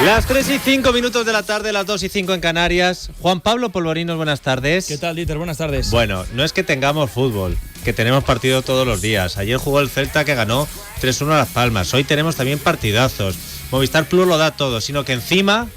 Las 3:05 de la tarde, las 2:05 en Canarias. Juan Pablo Polvorinos, buenas tardes. ¿Qué tal, Dieter? Buenas tardes. Bueno, no es que tengamos fútbol, que tenemos partido todos los días. Ayer jugó el Celta, que ganó 3-1 a Las Palmas. Hoy tenemos también partidazos. Movistar Plus lo da todo, sino que encima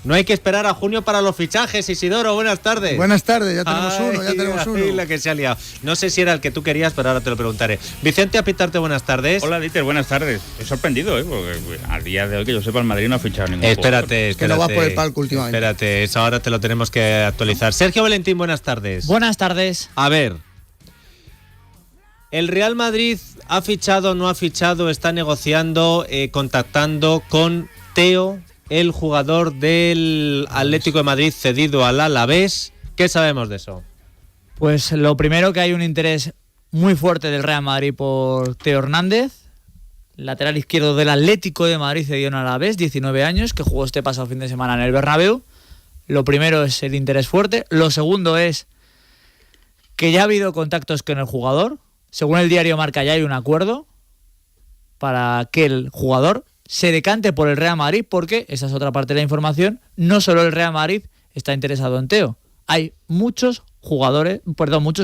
no hay que esperar a junio para los fichajes. Isidoro, buenas tardes. Buenas tardes, ya tenemos uno. La que se ha liado. No sé si era el que tú querías, pero ahora te lo preguntaré. Vicente Apitarte, buenas tardes. Hola, Dieter, buenas tardes. He sorprendido, porque al día de hoy, que yo sepa, el Madrid no ha fichado ningún Espérate. Que no va por el palco últimamente. Espérate, eso ahora te lo tenemos que actualizar. Sergio Valentín, buenas tardes. Buenas tardes. A ver, ¿el Real Madrid ha fichado, no ha fichado, está negociando, contactando con Teo, el jugador del Atlético de Madrid cedido al Alavés? ¿Qué sabemos de eso? Pues lo primero, que hay un interés muy fuerte del Real Madrid por Teo Hernández, lateral izquierdo del Atlético de Madrid cedido al Alavés, 19 años, que jugó este pasado fin de semana en el Bernabéu. Lo primero es el interés fuerte. Lo segundo es que ya ha habido contactos con el jugador. Según el diario Marca, ya hay un acuerdo para que el jugador se decante por el Real Madrid, porque, esa es otra parte de la información, no solo el Real Madrid está interesado en Teo. Hay muchos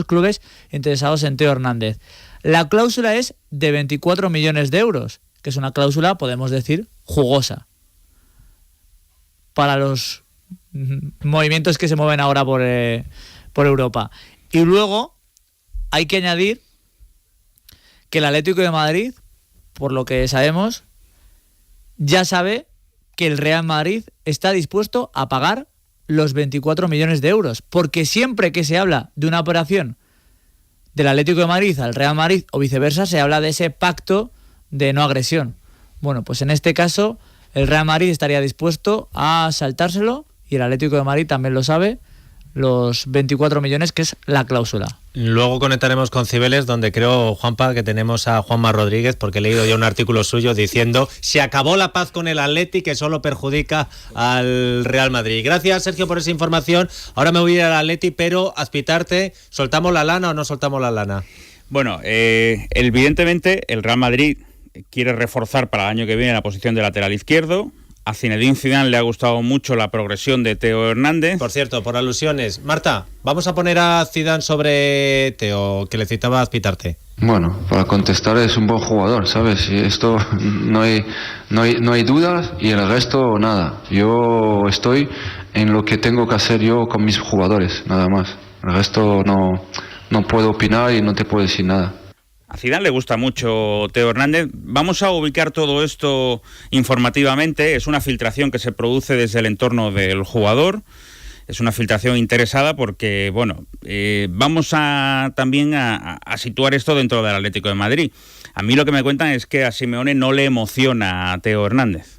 clubes interesados en Teo Hernández. La cláusula es de 24 millones de euros, que es una cláusula, podemos decir, jugosa para los movimientos que se mueven ahora por Europa. Y luego hay que añadir que el Atlético de Madrid, por lo que sabemos, ya sabe que el Real Madrid está dispuesto a pagar los 24 millones de euros, porque siempre que se habla de una operación del Atlético de Madrid al Real Madrid o viceversa, se habla de ese pacto de no agresión. Bueno, pues en este caso el Real Madrid estaría dispuesto a saltárselo, y el Atlético de Madrid también lo sabe, los 24 millones, que es la cláusula. Luego conectaremos con Cibeles, donde creo, Juanpa, que tenemos a Juanma Rodríguez, porque he leído ya un artículo suyo diciendo: se acabó la paz con el Atleti, que solo perjudica al Real Madrid. Gracias, Sergio, por esa información. Ahora me voy a ir al Atleti, pero Azpitarte, ¿soltamos la lana o no soltamos la lana? Bueno, evidentemente el Real Madrid quiere reforzar para el año que viene la posición de lateral izquierdo. A Zinedine Zidane le ha gustado mucho la progresión de Teo Hernández. Por cierto, por alusiones, Marta, vamos a poner a Zidane sobre Teo, que le citaba a Azpitarte. Bueno, para contestar, es un buen jugador, ¿sabes? Y esto no hay dudas, y el resto nada. Yo estoy en lo que tengo que hacer yo con mis jugadores, nada más. El resto no puedo opinar y no te puedo decir nada. A Zidane le gusta mucho Teo Hernández. Vamos a ubicar todo esto informativamente. Es una filtración que se produce desde el entorno del jugador. Es una filtración interesada porque, vamos también a situar esto dentro del Atlético de Madrid. A mí lo que me cuentan es que a Simeone no le emociona a Teo Hernández.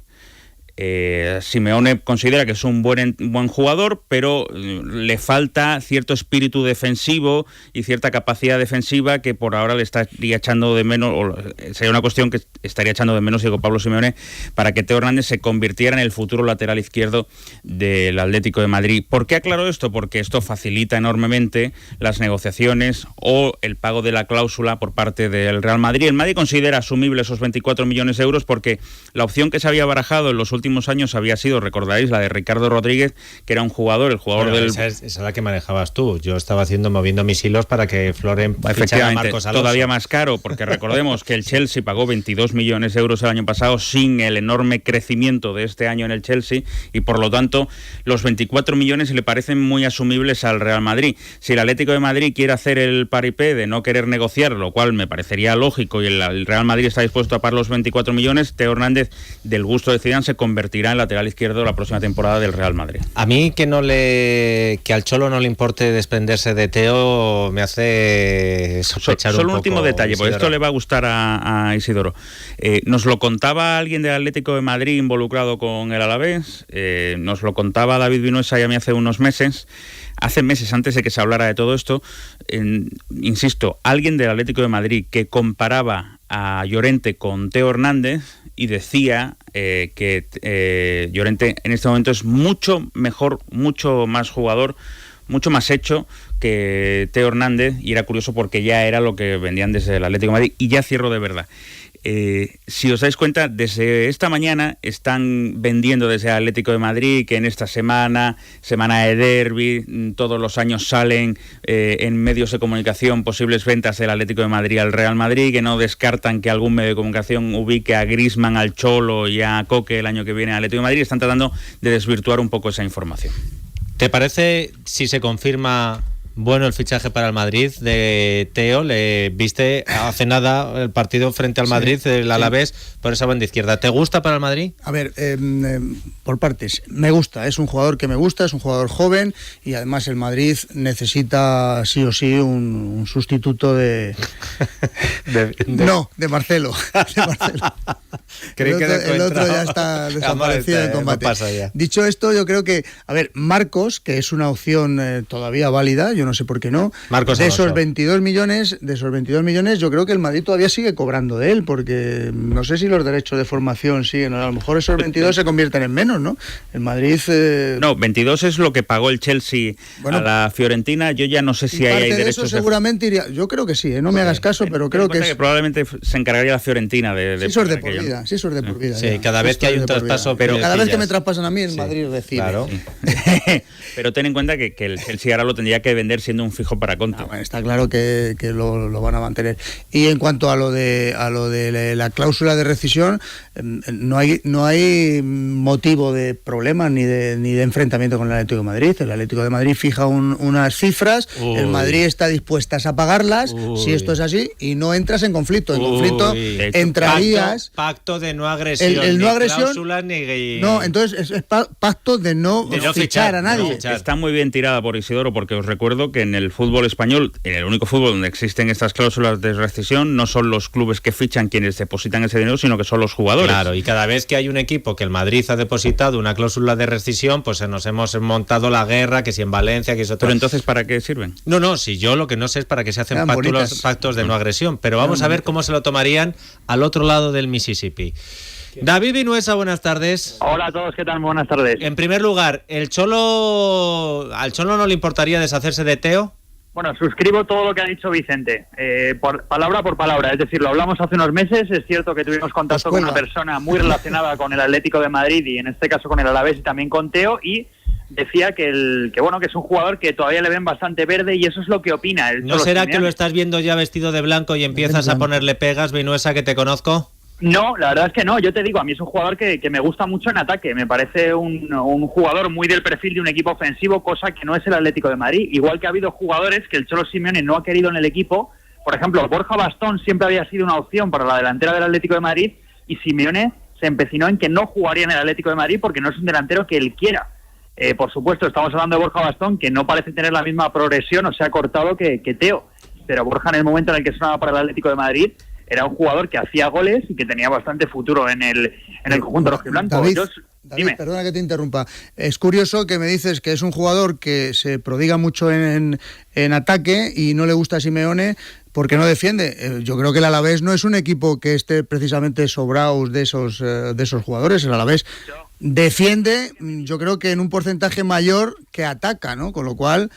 Simeone considera que es un buen jugador, pero le falta cierto espíritu defensivo y cierta capacidad defensiva que por ahora le estaría echando de menos, o sería una cuestión que estaría echando de menos, digo, Pablo Simeone, para que Teo Hernández se convirtiera en el futuro lateral izquierdo del Atlético de Madrid. ¿Por qué aclaro esto? Porque esto facilita enormemente las negociaciones o el pago de la cláusula por parte del Real Madrid. El Madrid considera asumible esos 24 millones de euros porque la opción que se había barajado en los últimos años había sido, recordaréis, la de Ricardo Rodríguez, que era el jugador del... Esa es la que manejabas tú. Yo estaba moviendo mis hilos para que Floren fichara a Marcos Alonso. Todavía más caro, porque recordemos que el Chelsea pagó 22 millones de euros el año pasado sin el enorme crecimiento de este año en el Chelsea, y por lo tanto los 24 millones le parecen muy asumibles al Real Madrid. Si el Atlético de Madrid quiere hacer el paripé de no querer negociar, lo cual me parecería lógico, y el Real Madrid está dispuesto a pagar los 24 millones, Teo Hernández, del gusto de Zidane, se convertirá en lateral izquierdo la próxima temporada del Real Madrid. A mí que al Cholo no le importe desprenderse de Teo me hace sospechar un poco. Solo un último detalle, porque esto le va a gustar a Isidoro. Nos lo contaba alguien del Atlético de Madrid involucrado con el Alavés, nos lo contaba David Vinuesa y a mí hace unos meses. Hace meses, antes de que se hablara de todo esto, insisto, alguien del Atlético de Madrid que comparaba a Llorente con Teo Hernández y decía que Llorente en este momento es mucho mejor, mucho más jugador, mucho más hecho que Teo Hernández, y era curioso porque ya era lo que vendían desde el Atlético de Madrid. Y ya cierro de verdad. Si os dais cuenta, desde esta mañana están vendiendo desde Atlético de Madrid que en esta semana de derbi, todos los años salen en medios de comunicación posibles ventas del Atlético de Madrid al Real Madrid, que no descartan que algún medio de comunicación ubique a Griezmann, al Cholo y a Coque el año que viene al Atlético de Madrid. Están tratando de desvirtuar un poco esa información. ¿Te parece, si se confirma bueno el fichaje para el Madrid de Teo? Le viste hace nada el partido frente al Madrid, el Alavés, por esa banda izquierda. ¿Te gusta para el Madrid? A ver, por partes. Me gusta, es un jugador que me gusta, es un jugador joven y además el Madrid necesita sí o sí un sustituto de Marcelo. El otro ya está desaparecido en combate. Dicho esto, yo creo que, a ver, Marcos, que es una opción todavía válida, yo no sé por qué no. Marcos de esos 22 millones, yo creo que el Madrid todavía sigue cobrando de él, porque no sé si los derechos de formación siguen, a lo mejor esos 22 se convierten en menos, ¿no? El Madrid... No, 22 es lo que pagó el Chelsea a la Fiorentina. Yo ya no sé si hay derechos eso seguramente iría, yo creo que sí, no me hagas caso, pero creo que probablemente se encargaría la Fiorentina de sí, eso es de por vida, sí, eso es de por vida. Sí, cada vez que hay un traspaso, pero cada vez que me traspasan a mí, el Madrid recibe. Claro. Pero ten en cuenta que el Chelsea ahora lo tendría que vender siendo un fijo para Conte. Bueno, está claro que lo van a mantener. Y en cuanto a lo de la cláusula de rescisión, no hay motivo de problema ni de enfrentamiento con el Atlético de Madrid. El Atlético de Madrid fija unas cifras, el Madrid está dispuestas a pagarlas, si esto es así, y no entras en conflicto. En conflicto entrarías... Pacto de no agresión. El no agresión... Cláusula, ni... No, entonces es pacto de no fichar a nadie. Está muy bien tirada por Isidoro, porque os recuerdo que en el fútbol español, en el único fútbol donde existen estas cláusulas de rescisión, no son los clubes que fichan quienes depositan ese dinero, sino que son los jugadores. Claro, y cada vez que hay un equipo que el Madrid ha depositado una cláusula de rescisión, pues nos hemos montado la guerra, que si en Valencia, que si otro. Pero entonces, ¿para qué sirven? No, si yo lo que no sé es para qué se hacen los pactos de no agresión, pero vamos a ver cómo se lo tomarían al otro lado del Mississippi. David Vinuesa, buenas tardes. Hola a todos, ¿qué tal? Buenas tardes. En primer lugar, ¿al Cholo no le importaría deshacerse de Teo? Bueno, suscribo todo lo que ha dicho Vicente, palabra por palabra, es decir, lo hablamos hace unos meses, es cierto que tuvimos contacto con una persona muy relacionada con el Atlético de Madrid y en este caso con el Alavés y también con Teo, y decía que es un jugador que todavía le ven bastante verde y eso es lo que opina. ¿No será que lo estás viendo ya vestido de blanco y empiezas a ponerle pegas, Vinuesa, que te conozco? No, la verdad es que no, yo te digo, a mí es un jugador que me gusta mucho en ataque, me parece un jugador muy del perfil de un equipo ofensivo, cosa que no es el Atlético de Madrid, igual que ha habido jugadores que el Cholo Simeone no ha querido en el equipo, por ejemplo, Borja Bastón siempre había sido una opción para la delantera del Atlético de Madrid y Simeone se empecinó en que no jugaría en el Atlético de Madrid porque no es un delantero que él quiera. Por supuesto, estamos hablando de Borja Bastón, que no parece tener la misma progresión o se ha cortado que Teo, pero Borja en el momento en el que sonaba para el Atlético de Madrid era un jugador que hacía goles y que tenía bastante futuro en el conjunto rojiblanco. David, perdona que te interrumpa. Es curioso que me dices que es un jugador que se prodiga mucho en ataque y no le gusta a Simeone porque no defiende. Yo creo que el Alavés no es un equipo que esté precisamente sobraos de esos jugadores. El Alavés defiende, yo creo que en un porcentaje mayor que ataca, ¿no? Con lo cual...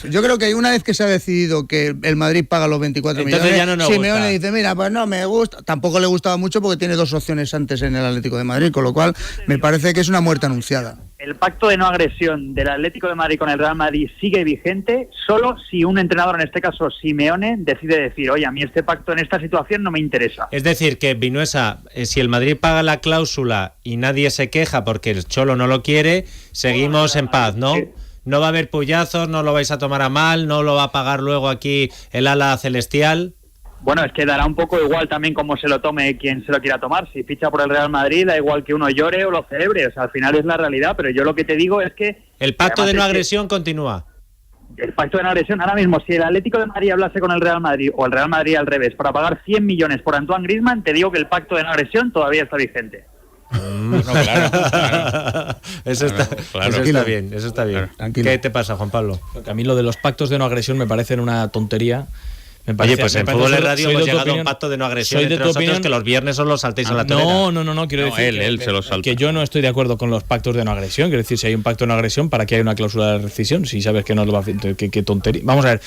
yo creo que una vez que se ha decidido que el Madrid paga los 24 entonces millones, ya no Simeone dice, mira, pues no me gusta, tampoco le gustaba mucho porque tiene dos opciones antes en el Atlético de Madrid, con lo cual me parece que es una muerte anunciada. El pacto de no agresión del Atlético de Madrid con el Real Madrid sigue vigente solo si un entrenador, en este caso Simeone, decide decir, oye, a mí este pacto en esta situación no me interesa. Es decir, que Vinuesa, si el Madrid paga la cláusula y nadie se queja porque el Cholo no lo quiere, seguimos en paz, ¿no? Sí. No va a haber pullazos, no lo vais a tomar a mal, no lo va a pagar luego aquí el ala celestial. Bueno, es que dará un poco igual también cómo se lo tome quien se lo quiera tomar. Si ficha por el Real Madrid, da igual que uno llore o lo celebre. O sea, al final es la realidad, pero yo lo que te digo es que... El pacto de no agresión continúa. El pacto de no agresión, ahora mismo, si el Atlético de Madrid hablase con el Real Madrid o el Real Madrid al revés, para pagar 100 millones por Antoine Griezmann, te digo que el pacto de no agresión todavía está vigente. Claro. Eso está bien, eso está bien. ¿Qué te pasa, Juan Pablo? A mí lo de los pactos de no agresión me parecen una tontería. Oye, pues en Fútbol de Radio hemos llegado a un pacto de no agresión entre nosotros, que los viernes os los saltéis a la torera. No, quiero decir él se los salta. Que yo no estoy de acuerdo con los pactos de no agresión. Quiero decir, si hay un pacto de no agresión, ¿para qué hay una cláusula de rescisión? Si sabes que no lo va a hacer, qué tontería. Vamos a ver,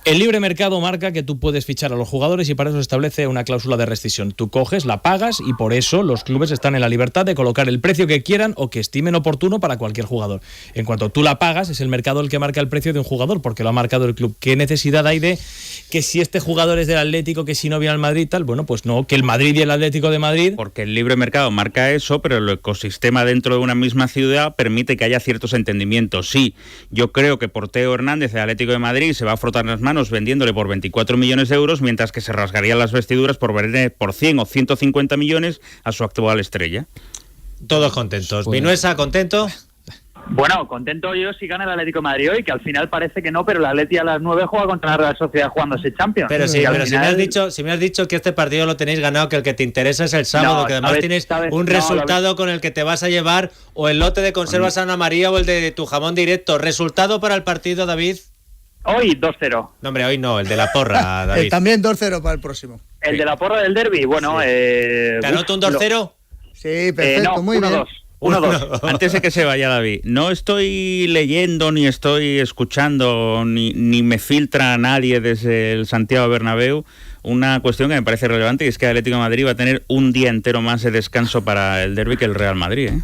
El libre mercado marca que tú puedes fichar a los jugadores y para eso se establece una cláusula de rescisión. Tú coges, la pagas y por eso los clubes están en la libertad de colocar el precio que quieran o que estimen oportuno para cualquier jugador. En cuanto tú la pagas, es el mercado el que marca el precio de un jugador, porque lo ha marcado el club. ¿Qué necesidad hay de que si este jugador es del Atlético, que si no viene al Madrid, tal? Bueno, pues no, que el Madrid y el Atlético de Madrid... Porque el libre mercado marca eso, pero el ecosistema dentro de una misma ciudad permite que haya ciertos entendimientos. Sí, yo creo que por Teo Hernández, el Atlético de Madrid, se va a frotar las manos vendiéndole por 24 millones de euros, mientras que se rasgarían las vestiduras por vender por 100 o 150 millones a su actual estrella. Todos contentos. Vinuesa, ¿contento? Bueno, contento yo si gana el Atlético de Madrid hoy, que al final parece que no, pero el Atleti a las 9 juega contra la Real Sociedad jugándose Champions. Pero sí, pero final... si me has dicho que este partido lo tenéis ganado, que el que te interesa es el sábado, no, que además tienes un resultado con el que te vas a llevar o el lote de conservas Ana María o el de tu jamón directo. ¿Resultado para el partido, David? Hoy 2-0. No, hombre, hoy no, el de la porra, David. También 2-0 para el próximo. El de la porra del derbi, bueno... Sí. ¿Te anoto un 2-0? Sí, perfecto, muy bien. 1-2. Antes de que se vaya David, no estoy leyendo, ni estoy escuchando, ni me filtra a nadie desde el Santiago Bernabéu una cuestión que me parece relevante, y es que el Atlético de Madrid va a tener un día entero más de descanso para el derbi que el Real Madrid, ¿eh?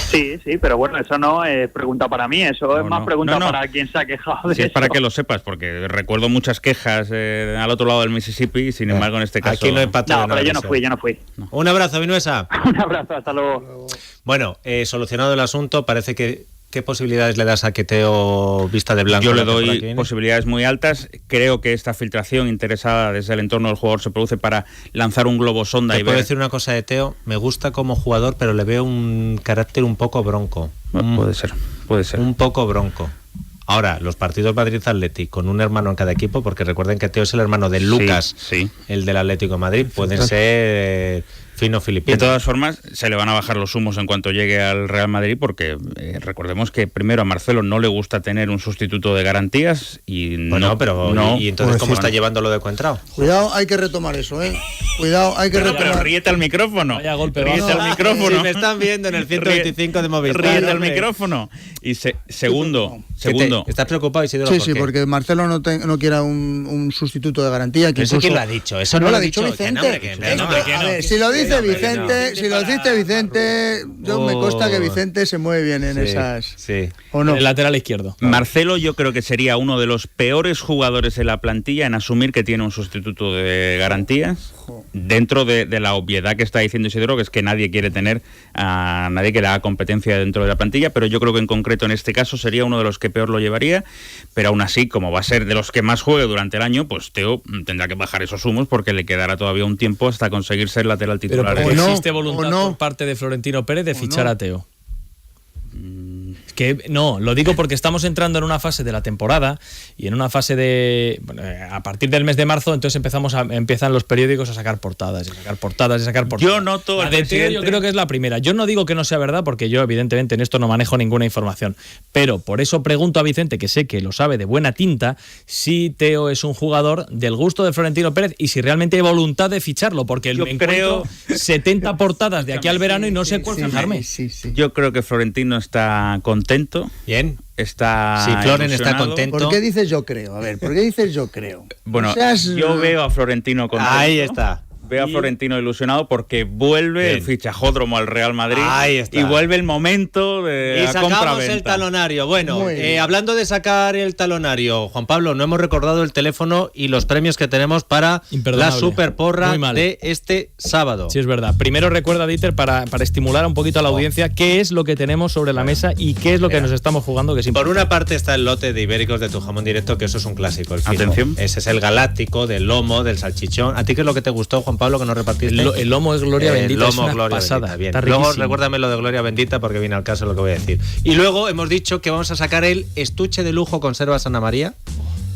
Sí, pero bueno, eso no es pregunta para mí, eso es más pregunta para quien se ha quejado de sí, es para que lo sepas, porque recuerdo muchas quejas al otro lado del Mississippi, sin embargo en este caso... Aquí lo empató. No, pero yo no fui. No. Un abrazo, Vinuesa. Un abrazo, hasta luego. Bueno, solucionado el asunto, parece que... ¿Qué posibilidades le das a que Teo vista de blanco? Yo le doy posibilidades muy altas. Creo que esta filtración interesada desde el entorno del jugador se produce para lanzar un globo sonda. Te puedo decir una cosa de Teo. Me gusta como jugador, pero le veo un carácter un poco bronco. Puede ser. Un poco bronco. Ahora, los partidos Madrid-Atleti con un hermano en cada equipo, porque recuerden que Teo es el hermano de Lucas, sí. El del Atlético de Madrid, pueden ser fino filipino. De todas formas, se le van a bajar los humos en cuanto llegue al Real Madrid, porque recordemos que primero a Marcelo no le gusta tener un sustituto de garantías y ¿y entonces cómo está llevándolo de Coentrao? Cuidado, hay que retomar eso, Cuidado, hay que retomar. Pero ríete al micrófono. Vaya golpe, ríete al micrófono. Si me están viendo en el 125 de Movistar. Ríete al micrófono. Y segundo. ¿Estás preocupado, Isidro? Sí, porque Marcelo no quiera un sustituto de garantía. Que ¿Eso quién lo ha dicho? Eso no lo ha dicho Vicente. A ver, si lo dice Vicente, me consta que Vicente se mueve bien en esas. Sí. ¿O no? El lateral izquierdo. Marcelo, yo creo que sería uno de los peores jugadores de la plantilla en asumir que tiene un sustituto de garantías, dentro de la obviedad que está diciendo Isidro, que es que nadie quiere tener a nadie que le haga competencia dentro de la plantilla, pero yo creo que en concreto en este caso sería uno de los que peor lo llevaría, pero aún así, como va a ser de los que más juegue durante el año, pues Teo tendrá que bajar esos humos porque le quedará todavía un tiempo hasta conseguir ser lateral titular. Pero ¿existe voluntad por parte de Florentino Pérez de fichar a Teo? Que no, lo digo porque estamos entrando en una fase de la temporada y en una fase de... Bueno, a partir del mes de marzo, entonces empiezan los periódicos a sacar portadas. Yo noto... La de Teo yo creo que es la primera. Yo no digo que no sea verdad porque yo evidentemente en esto no manejo ninguna información. Pero por eso pregunto a Vicente, que sé que lo sabe de buena tinta, si Teo es un jugador del gusto de Florentino Pérez y si realmente hay voluntad de ficharlo. Porque yo creo 70 portadas de aquí al verano y no sé cuál fijarme. Yo creo que Florentino está contento. Bien. Está si Floren está contento. ¿Por qué dices yo creo? A ver, ¿por qué dices yo creo? Bueno, yo veo a Florentino contento. Ahí está. Veo a Florentino ilusionado porque vuelve el fichajódromo al Real Madrid. Ahí está. Y vuelve el momento de la compra-venta. Y sacamos el talonario. Bueno, hablando de sacar el talonario, Juan Pablo, no hemos recordado el teléfono y los premios que tenemos para la superporra de este sábado. Sí, es verdad. Primero recuerda, Dieter, para estimular un poquito a la audiencia, qué es lo que tenemos sobre la mesa y qué es lo que nos estamos jugando. Que es por una parte está el lote de ibéricos de tu jamón directo, que eso es un clásico. Atención. Ese es el galáctico, del lomo, del salchichón. ¿A ti qué es lo que te gustó, Juan Pablo, que no repartiste? El lomo es Gloria Bendita, es una Gloria pasada. Bendita, bien. Luego recuérdame lo de Gloria Bendita porque viene al caso lo que voy a decir. Y luego hemos dicho que vamos a sacar el estuche de lujo conservas Ana María.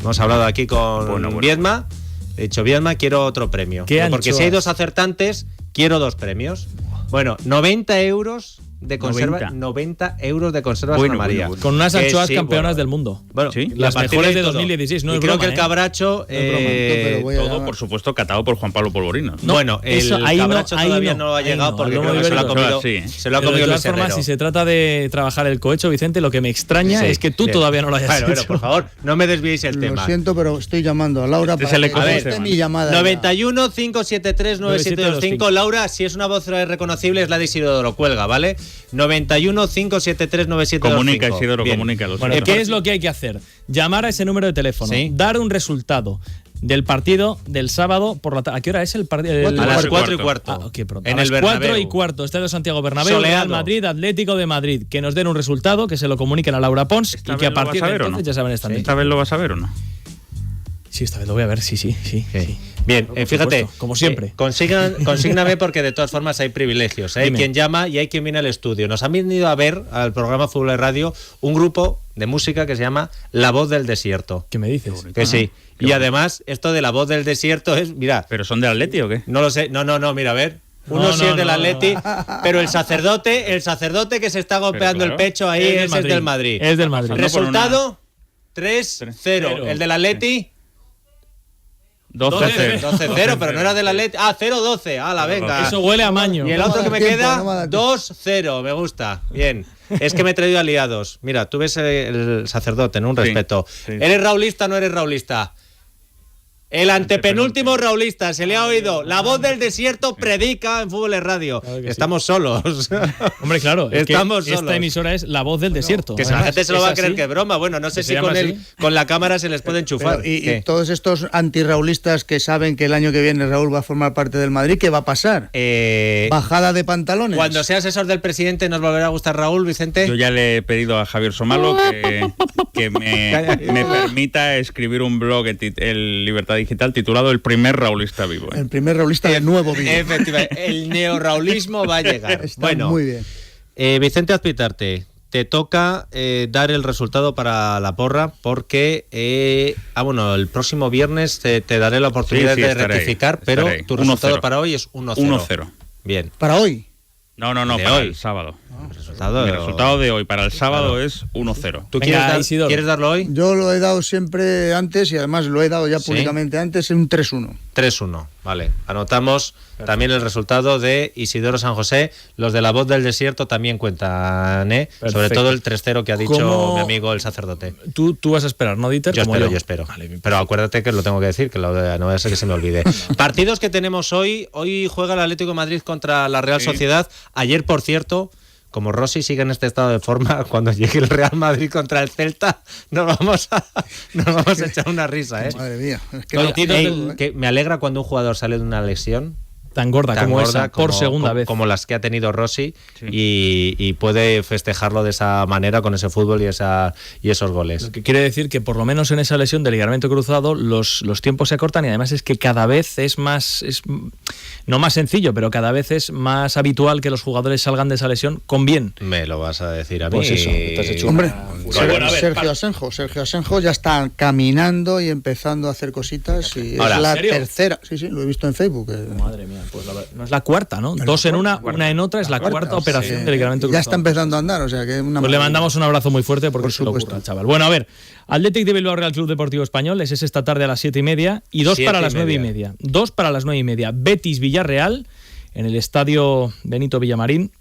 Hemos hablado aquí con Viedma. He dicho, Viedma, quiero otro premio. Porque si hay dos acertantes, quiero dos premios. Bueno, 90 euros de conserva, 90 euros de conserva Santa María. Con unas anchoas campeonas del mundo. Bueno, ¿sí? Las mejores de 2016. No y es creo broma, que el cabracho... todo, por supuesto, catado por Juan Pablo Polvorino. No, bueno, el cabracho todavía no ha llegado porque creo que se lo ha comido, se lo ha comido el de todas formas, si se trata de trabajar el cohecho, Vicente, lo que me extraña es que tú todavía no lo hayas hecho. Bueno, por favor, no me desviéis el tema. Lo siento, pero estoy llamando a Laura para que conteste mi llamada. 91 573 9725. Laura, si es una voz reconocible, es la de Isidoro, cuelga, ¿vale? 91 573 9725. Comunica, Isidoro, comunica. Bueno, ¿qué es lo que hay que hacer? Llamar a ese número de teléfono, dar un resultado del partido del sábado por la tarde. ¿A qué hora es el partido? A las 4:15. Okay, en a el las Bernabéu. 4:15, Estadio Santiago Bernabéu, Real Madrid, Atlético de Madrid. Que nos den un resultado, que se lo comuniquen a Laura Pons y que a partir de entonces ya saben estar. ¿Esta vez lo vas a ver o no? Sí, esta vez lo voy a ver, sí. Bien, fíjate, supuesto, como siempre. Consígname porque de todas formas hay privilegios. Hay quien llama y hay quien viene al estudio. Nos han venido a ver al programa Fútbol de Radio un grupo de música que se llama La Voz del Desierto. ¿Qué me dices? Que sí. Y además, esto de La Voz del Desierto es, mira... ¿Pero son de Atleti o qué? No lo sé. No, mira, a ver. Uno sí es del Atleti, pero el sacerdote que se está golpeando el pecho ahí, ese es del Madrid. Es del Madrid. Resultado, 3-0. El del Atleti... 12-0, pero no era del Atleti. 0-12. ¡Hala, venga! Eso huele a maño. Y el otro que me queda, 2-0. Me gusta. Bien. Es que me he traído aliados. Mira, tú ves el sacerdote, ¿no? Un respeto. Sí. ¿Eres raulista o no eres raulista? El antepenúltimo raulista, se le ha oído. La Voz del Desierto predica en Fútbol de Radio. Claro estamos solos. Hombre, claro, estamos solos. Esta emisora es La Voz del Desierto. Que la gente se lo va a creer que es broma. Bueno, no sé si con la cámara se les puede enchufar. Y todos estos antirraulistas que saben que el año que viene Raúl va a formar parte del Madrid, ¿qué va a pasar? ¿Bajada de pantalones? Cuando sea asesor del presidente, ¿nos volverá a gustar Raúl, Vicente? Yo ya le he pedido a Javier Somalo que me permita escribir un blog en Libertad Digital titulado El primer raulista vivo. El primer raulista de nuevo vivo. Efectivamente, el neorraulismo va a llegar. Está muy bien. Vicente Azpitarte, te toca dar el resultado para la porra porque el próximo viernes te daré la oportunidad de rectificar, pero tu resultado para hoy es 1-0. 1-0. Bien. ¿Para hoy? No, para hoy. El sábado. Mi resultado de hoy para el sábado es 1-0. ¿Tú quieres darlo hoy? Yo lo he dado siempre antes y además lo he dado ya públicamente antes, un 3-1. 3-1, vale. Anotamos también el resultado de Isidoro San José. Los de La Voz del Desierto también cuentan, sobre todo el 3-0 que ha dicho mi amigo el sacerdote. Tú vas a esperar, ¿no, Dieter? Yo espero. Vale, pero acuérdate que lo tengo que decir, que no vaya a ser que se me olvide. Partidos que tenemos hoy. Hoy juega el Atlético de Madrid contra la Real Sociedad. Ayer, por cierto, como Rossi sigue en este estado de forma, cuando llegue el Real Madrid contra el Celta, nos vamos a echar una risa, ¿eh? Madre mía. Es que me alegra cuando un jugador sale de una lesión tan gorda como esa, por segunda vez. Como las que ha tenido Rossi, y puede festejarlo de esa manera con ese fútbol y esos goles. Lo que quiere decir que por lo menos en esa lesión de ligamento cruzado los tiempos se acortan y además es que cada vez no más sencillo, pero cada vez es más habitual que los jugadores salgan de esa lesión con bien. Me lo vas a decir a mí. Pues eso, te has hecho hombre, Sergio Asenjo ya está caminando y empezando a hacer cositas y ahora, es la ¿serio? Tercera. Sí, lo he visto en Facebook. Madre mía, pues no es la cuarta, ¿no? Dos en una en otra, es la cuarta operación de ligamento cruzado. Ya está empezando a andar, o sea que pues le mandamos un abrazo muy fuerte porque se lo ocurre al chaval. Bueno, a ver, Athletic de Bilbao Real Club Deportivo Español, es esta tarde a las 7:30 y 2 para las 9:30. 2 para las 9:30. Betis Villarreal en el estadio Benito Villamarín,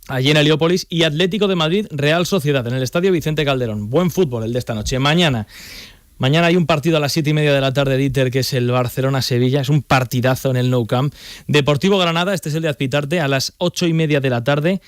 allí en Heliópolis, y Atlético de Madrid Real Sociedad en el estadio Vicente Calderón. Buen fútbol el de esta noche. Mañana hay un partido a las 7:30 de la tarde, Dieter, que es el Barcelona-Sevilla. Es un partidazo en el Nou Camp. Deportivo Granada, este es el de Azpitarte, a las 8:30 de la tarde.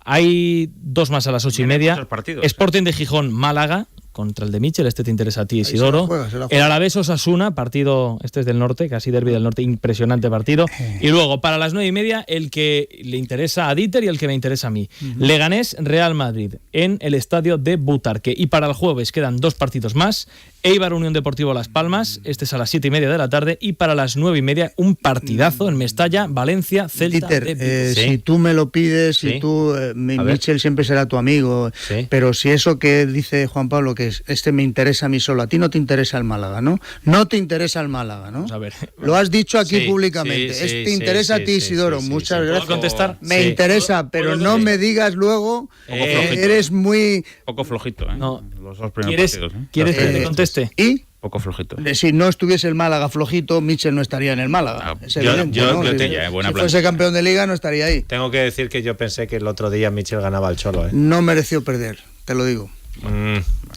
Hay dos más a las 8:30. Sporting de Gijón, Málaga, contra el de Michel. Este te interesa a ti, Isidoro. Se la juega. El Alavés Osasuna, partido, este es del norte, casi derbi del norte, impresionante partido. Y luego, para las 9:30, el que le interesa a Dieter y el que me interesa a mí. Leganés, Real Madrid, en el estadio de Butarque. Y para el jueves quedan dos partidos más. Eibar Unión Deportivo Las Palmas, este es a las 7:30 de la tarde, y para las 9:30 un partidazo en Mestalla, Valencia, Celta. Dieter, si tú me lo pides, si tú, Michel siempre será tu amigo, pero si eso que dice Juan Pablo, que porque me interesa a mí solo. A ti no te interesa el Málaga, ¿no? No te interesa el Málaga, ¿no? Vamos a ver. Lo has dicho aquí Sí, públicamente. sí, te interesa a ti, Isidoro. sí, Muchas sí. gracias. ¿Puedo contestar? Me Sí. interesa, pero no me digas luego eres muy... Poco flojito, ¿eh? No. Los dos primeros partidos, ¿eh? ¿Quieres que te conteste? ¿Y? Poco flojito. Si no estuviese el Málaga flojito, Mitchell no estaría en el Málaga. Es evidente, yo ¿no? te- Si buena fuese plantilla. campeón de Liga no estaría ahí. Tengo que decir que yo pensé que el otro día Michel ganaba al Cholo, ¿eh? No mereció perder, te lo digo.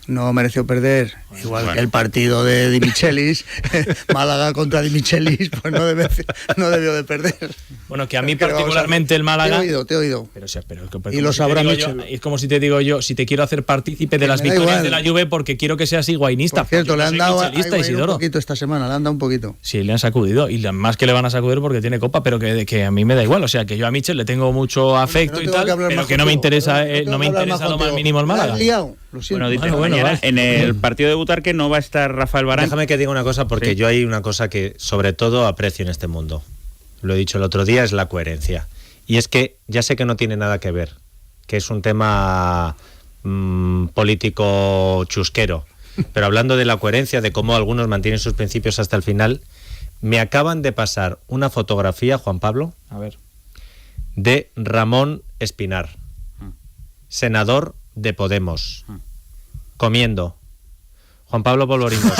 No mereció perder. Igual que el partido de Di Michelis, Málaga contra Di Michelis, pues no debió de perder. Bueno, que a mí ¿Qué vamos a particularmente hacer? el Málaga... Te he oído. Pero Y lo sabrá Michel. Es como si te digo yo, si te quiero hacer partícipe de las Me da victorias igual. de la Juve porque quiero que seas higuainista. Por cierto, Yo le no han soy dado michelista, un Isidoro. poquito esta semana, le han dado un poquito. Sí, le han sacudido y más que le van a sacudir porque tiene copa, pero que a mí me da igual. O sea, que yo a Michel le tengo mucho afecto y tal, pero que no me interesa, no me interesa lo más mínimo el Málaga. Me has liado, lo siento. Bueno, Dieter, Bueno, mañana vale. en el partido de Butarque no va a estar Rafael Varane. Déjame que diga una cosa, porque Sí. yo hay una cosa que sobre todo aprecio en este mundo. Lo he dicho el otro día, es la coherencia. Y es que ya sé que no tiene nada que ver, que es un tema político chusquero. Pero hablando de la coherencia, de cómo algunos mantienen sus principios hasta el final, me acaban de pasar una fotografía, Juan Pablo, A ver. de Ramón Espinar, senador de Podemos, comiendo. Juan Pablo Polvorinos.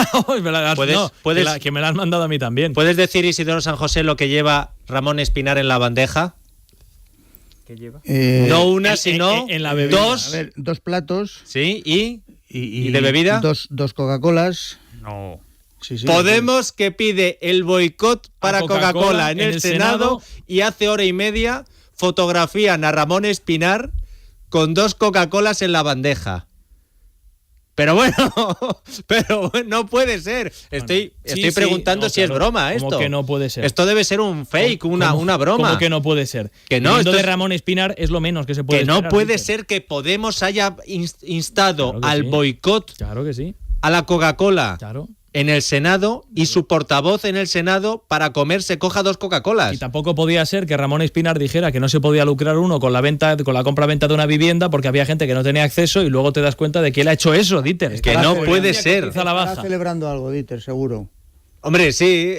Que me la han mandado a mí también. ¿Puedes decir, Isidoro San José, lo que lleva Ramón Espinar en la bandeja? ¿Qué lleva? No una, sino en la bebida. dos. A ver, 2 platos. Sí, ¿Y de bebida? Dos Coca-Colas. No. Sí, sí. Podemos que pide el boicot para Coca-Cola en el Senado y hace hora y media fotografían a Ramón Espinar con 2 Coca-Colas en la bandeja. Pero bueno, no puede ser. Estoy preguntando si es broma esto. ¿Cómo que no puede ser? Esto debe ser un fake, una broma. ¿Cómo que no puede ser? Que no, Viniendo esto de es- Ramón Espinar es lo menos que se puede Que no esperar, puede Dieter. ser que Podemos haya instado Claro que al sí. boicot Claro que sí. a la Coca-Cola Claro. en el Senado y su portavoz en el Senado para comer se coja 2 Coca-Colas. Y tampoco podía ser que Ramón Espinar dijera que no se podía lucrar uno con la compra-venta de una vivienda porque había gente que no tenía acceso y luego te das cuenta de que él ha hecho eso, Dieter. Que no puede ser. Cotiza a la Estará baja. celebrando algo, Dieter, seguro. Hombre, sí,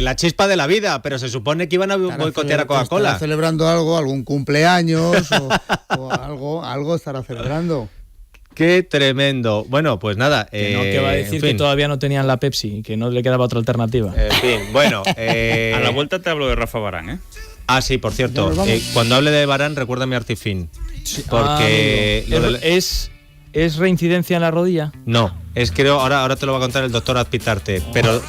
la chispa de la vida, pero se supone que iban a boicotear a Estará Coca-Cola. celebrando algo, algún cumpleaños o algo estará celebrando. Qué tremendo. Bueno, pues nada. Que va a decir en que fin. todavía no tenían la Pepsi y que no le quedaba otra alternativa. En fin, bueno. A la vuelta te hablo de Rafa Varane, ¿eh? Ah, sí, por cierto. Ya nos vamos. Cuando hable de Varane, recuérdame a Artifin. Porque. Amigo. lo del- ¿Es reincidencia en la rodilla? No, creo, ahora te lo va a contar el doctor Azpitarte.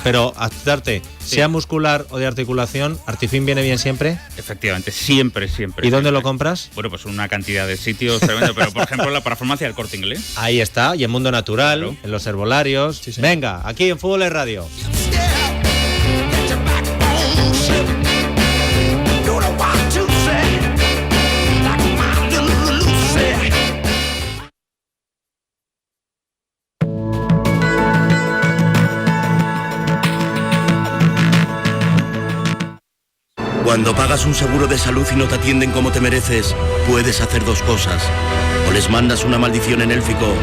Pero Azpitarte, sea muscular o de articulación, ¿Artifin viene bien siempre? Efectivamente, siempre. ¿Y dónde lo siempre. compras? Bueno, pues una cantidad de sitios tremendo, pero por ejemplo la parafarmacia del Corte Inglés. Ahí está, y en Mundo Natural, Claro. en los herbolarios. Sí, señor. Venga, aquí en Fútbol es Radio. Cuando pagas un seguro de salud y no te atienden como te mereces, puedes hacer 2 cosas. O les mandas una maldición en élfico,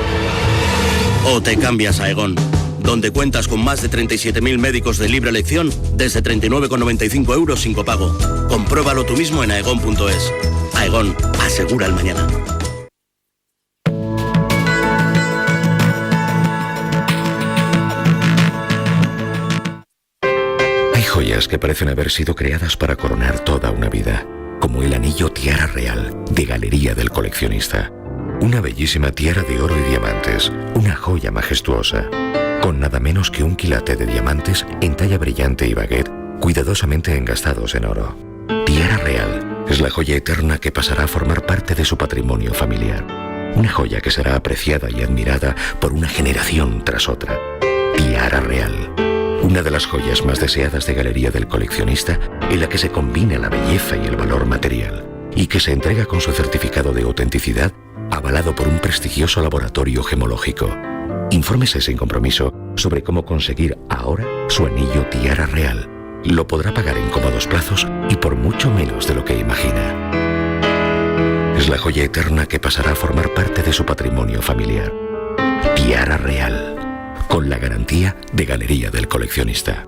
o te cambias a Aegon, donde cuentas con más de 37.000 médicos de libre elección desde 39,95 € sin copago. Compruébalo tú mismo en aegon.es. Aegon, asegura el mañana. Hay joyas que parecen haber sido creadas para coronar toda una vida, como el anillo Tiara Real de Galería del Coleccionista. Una bellísima tiara de oro y diamantes, una joya majestuosa, con nada menos que un quilate de diamantes en talla brillante y baguette, cuidadosamente engastados en oro. Tiara Real es la joya eterna que pasará a formar parte de su patrimonio familiar. Una joya que será apreciada y admirada por una generación tras otra. Tiara Real. Una de las joyas más deseadas de Galería del Coleccionista, en la que se combina la belleza y el valor material, y que se entrega con su certificado de autenticidad, avalado por un prestigioso laboratorio gemológico. Infórmese sin compromiso sobre cómo conseguir ahora su anillo Tiara Real. Lo podrá pagar en cómodos plazos y por mucho menos de lo que imagina. Es la joya eterna que pasará a formar parte de su patrimonio familiar. tiara real, con la garantía de Galería del Coleccionista.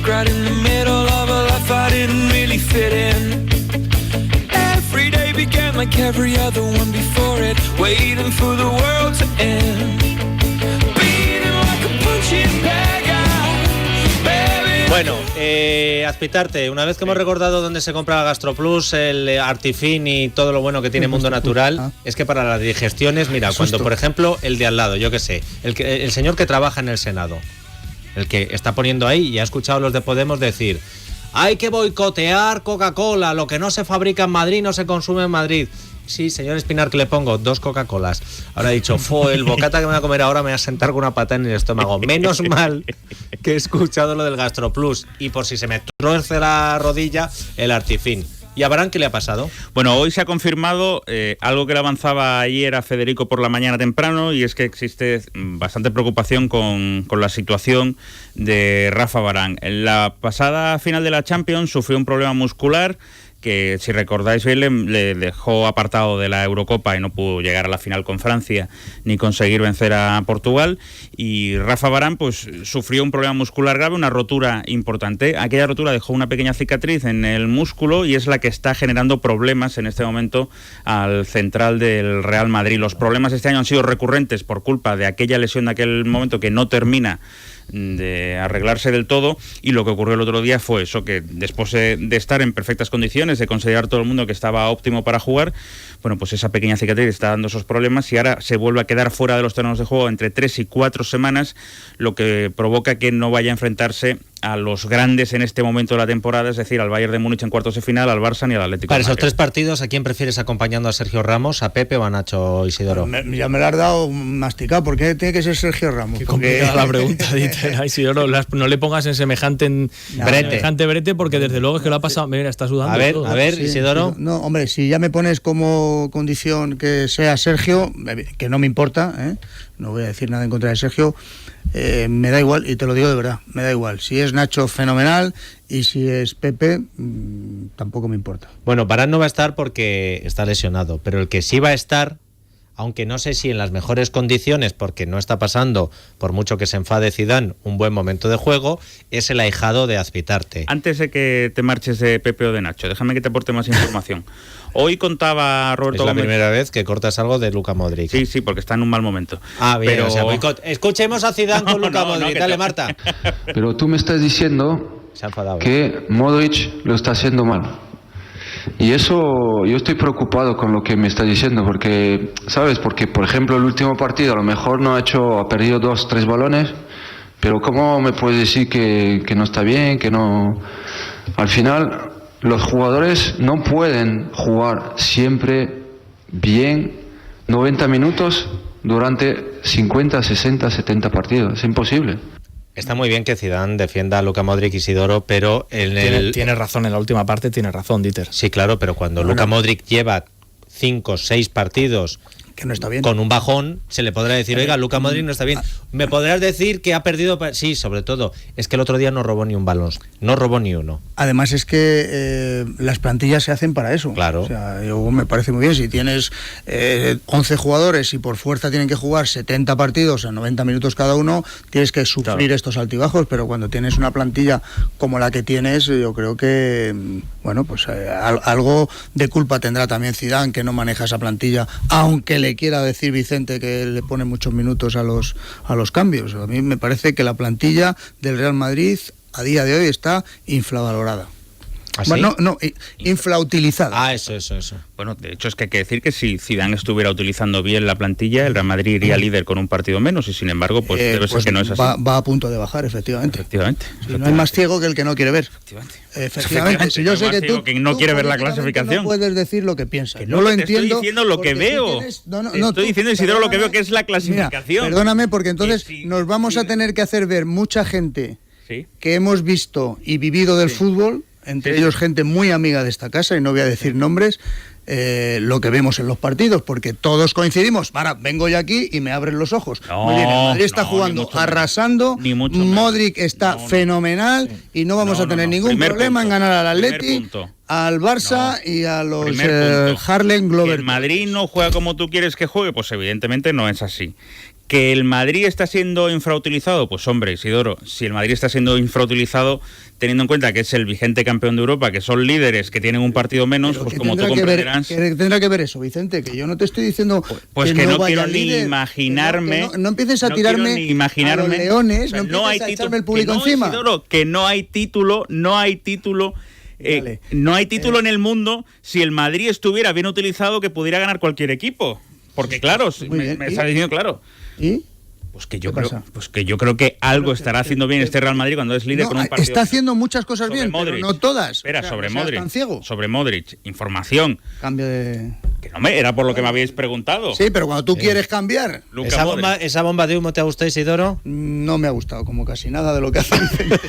Right in the middle of a life I didn't really fit in. Every day began like every other one before it, waiting for the world to end. Beating like a punching bag out, baby. Bueno, Azpitarte, una vez que hemos recordado dónde se compra Gastroplus, el Artifin y todo lo bueno que tiene Mundo Natural, es que para las digestiones, mira, cuando por ejemplo el de al lado, yo qué sé, el señor que trabaja en el Senado, el que está poniendo ahí, y ha escuchado a los de Podemos decir: hay que boicotear Coca-Cola, lo que no se fabrica en Madrid no se consume en Madrid. Sí, señor Espinar, que le pongo 2 Coca-Colas. Ahora ha dicho: el bocata que me voy a comer ahora me va a sentar con una pata en el estómago. Menos mal que he escuchado lo del Gastroplus, y por si se me tuerce la rodilla, el Artifin. ¿Y a Varane qué le ha pasado? Bueno, hoy se ha confirmado algo que le avanzaba ayer a Federico por la mañana temprano, y es que existe bastante preocupación con la situación de Rafa Varane. En la pasada final de la Champions sufrió un problema muscular que, si recordáis bien, le dejó apartado de la Eurocopa y no pudo llegar a la final con Francia ni conseguir vencer a Portugal. Y Rafa Varane pues sufrió un problema muscular grave, una rotura importante. Aquella rotura dejó una pequeña cicatriz en el músculo y es la que está generando problemas en este momento al central del Real Madrid. Los problemas este año han sido recurrentes por culpa de aquella lesión de aquel momento que no termina de arreglarse del todo, y lo que ocurrió el otro día fue eso, que después de estar en perfectas condiciones, de considerar todo el mundo que estaba óptimo para jugar, bueno, pues esa pequeña cicatriz está dando esos problemas y ahora se vuelve a quedar fuera de los terrenos de juego entre 3 y 4 semanas, lo que provoca que no vaya a enfrentarse a los grandes en este momento de la temporada, es decir, al Bayern de Múnich en cuartos de final, al Barça y al Atlético Para de Madrid. esos 3 partidos, ¿a quién prefieres acompañando a Sergio Ramos, a Pepe o a Nacho Isidoro? Ya me lo has dado masticado. ¿Por qué tiene que ser Sergio Ramos? Qué complicada la pregunta, Dieter. Isidoro, no le pongas en semejante brete, porque desde luego es que lo ha pasado. Mira, está sudando. A ver, sí, Isidoro. No, hombre, si ya me pones como condición que sea Sergio, que no me importa, no voy a decir nada en contra de Sergio, me da igual, y te lo digo de verdad, me da igual. Si es Nacho, fenomenal, y si es Pepe, tampoco me importa. Bueno, Varane no va a estar porque está lesionado, pero el que sí va a estar, aunque no sé si en las mejores condiciones, porque no está pasando, por mucho que se enfade Zidane, un buen momento de juego, es el ahijado de Azpitarte. Antes de que te marches de Pepe o de Nacho, déjame que te aporte más información. Hoy contaba Roberto Gómez... Es la primera vez que cortas algo de Luka Modric. Sí, porque está en un mal momento. Bien, pero... o sea, escuchemos a Zidane con Luka Modric. Dale, Marta. Pero tú me estás diciendo que Modric lo está haciendo mal. Y eso, yo estoy preocupado con lo que me estás diciendo, porque, ¿sabes? Porque, por ejemplo, el último partido a lo mejor ha perdido 2-3 balones, pero ¿cómo me puedes decir que no está bien, que no...? Al final, los jugadores no pueden jugar siempre bien 90 minutos durante 50, 60, 70 partidos. Es imposible. Está muy bien que Zidane defienda a Luka Modric y Isidoro, pero tiene razón, en la última parte tiene razón, Dieter. Sí, claro, pero cuando Luka Modric lleva 5 o 6 partidos que no está bien, con un bajón, se le podrá decir: oiga, Luka Modric no está bien. Me podrás decir que ha perdido... Sí, sobre todo, es que el otro día no robó ni un balón, no robó ni uno. Además es que las plantillas se hacen para eso. Claro. O sea, me parece muy bien, si tienes 11 jugadores y por fuerza tienen que jugar 70 partidos a 90 minutos cada uno, tienes que sufrir estos altibajos, pero cuando tienes una plantilla como la que tienes, yo creo que, bueno, pues algo de culpa tendrá también Zidane, que no maneja esa plantilla, aunque le quiera decir Vicente que le pone muchos minutos a los cambios. A mí me parece que la plantilla del Real Madrid a día de hoy está infravalorada. ¿Ah, sí? Bueno, no, infrautilizada. Eso. Bueno, de hecho es que hay que decir que si Zidane estuviera utilizando bien la plantilla, el Real Madrid iría líder con un partido menos, y sin embargo, pues debe ser que no es así. Va a punto de bajar, efectivamente. Si no hay más ciego que el que no quiere ver. Efectivamente. Si yo sé que tú no quiere ver la clasificación, no puedes decir lo que piensas. No lo entiendo. Estoy diciendo lo que veo. Estoy diciendo, Isidoro, lo que veo, que es la clasificación. Mira, perdóname, porque entonces nos vamos a tener que hacer ver mucha gente que hemos visto y vivido del fútbol, entre ellos gente muy amiga de esta casa, y no voy a decir nombres, lo que vemos en los partidos, porque todos coincidimos. Ahora, vengo yo aquí y me abren los ojos. Muy bien, el Madrid está jugando arrasando, Modric está fenomenal y no vamos a tener ningún problema en ganar al Atleti, al Barça y a los Harlem Glover. ¿El Madrid no juega como tú quieres que juegue? Pues evidentemente no es así. ¿Que el Madrid está siendo infrautilizado? Pues hombre, Isidoro, si el Madrid está siendo infrautilizado, teniendo en cuenta que es el vigente campeón de Europa, que son líderes, que tienen un partido menos, pero pues como tú comprenderás... ¿Qué tendrá que ver eso, Vicente? Que yo no te estoy diciendo pues que no quiero ni líder, imaginarme... No empieces a tirarme a los leones, no empieces a echarme el público encima. Isidoro, que no hay título en el mundo si el Madrid estuviera bien utilizado, que pudiera ganar cualquier equipo. Porque claro, me está diciendo claro. ¿Y? Pues que yo creo que algo estará haciendo bien este Real Madrid cuando es líder con un partido. Está haciendo muchas cosas bien, Modric, pero no todas. Espera, sobre no Modric. tan ciego. Sobre Modric, información. Cambio de... Que no era por lo que me habéis preguntado. Sí, pero cuando tú quieres cambiar... ¿Esa bomba de humo te ha gustado, Isidoro? No me ha gustado, como casi nada de lo que hace Vicente.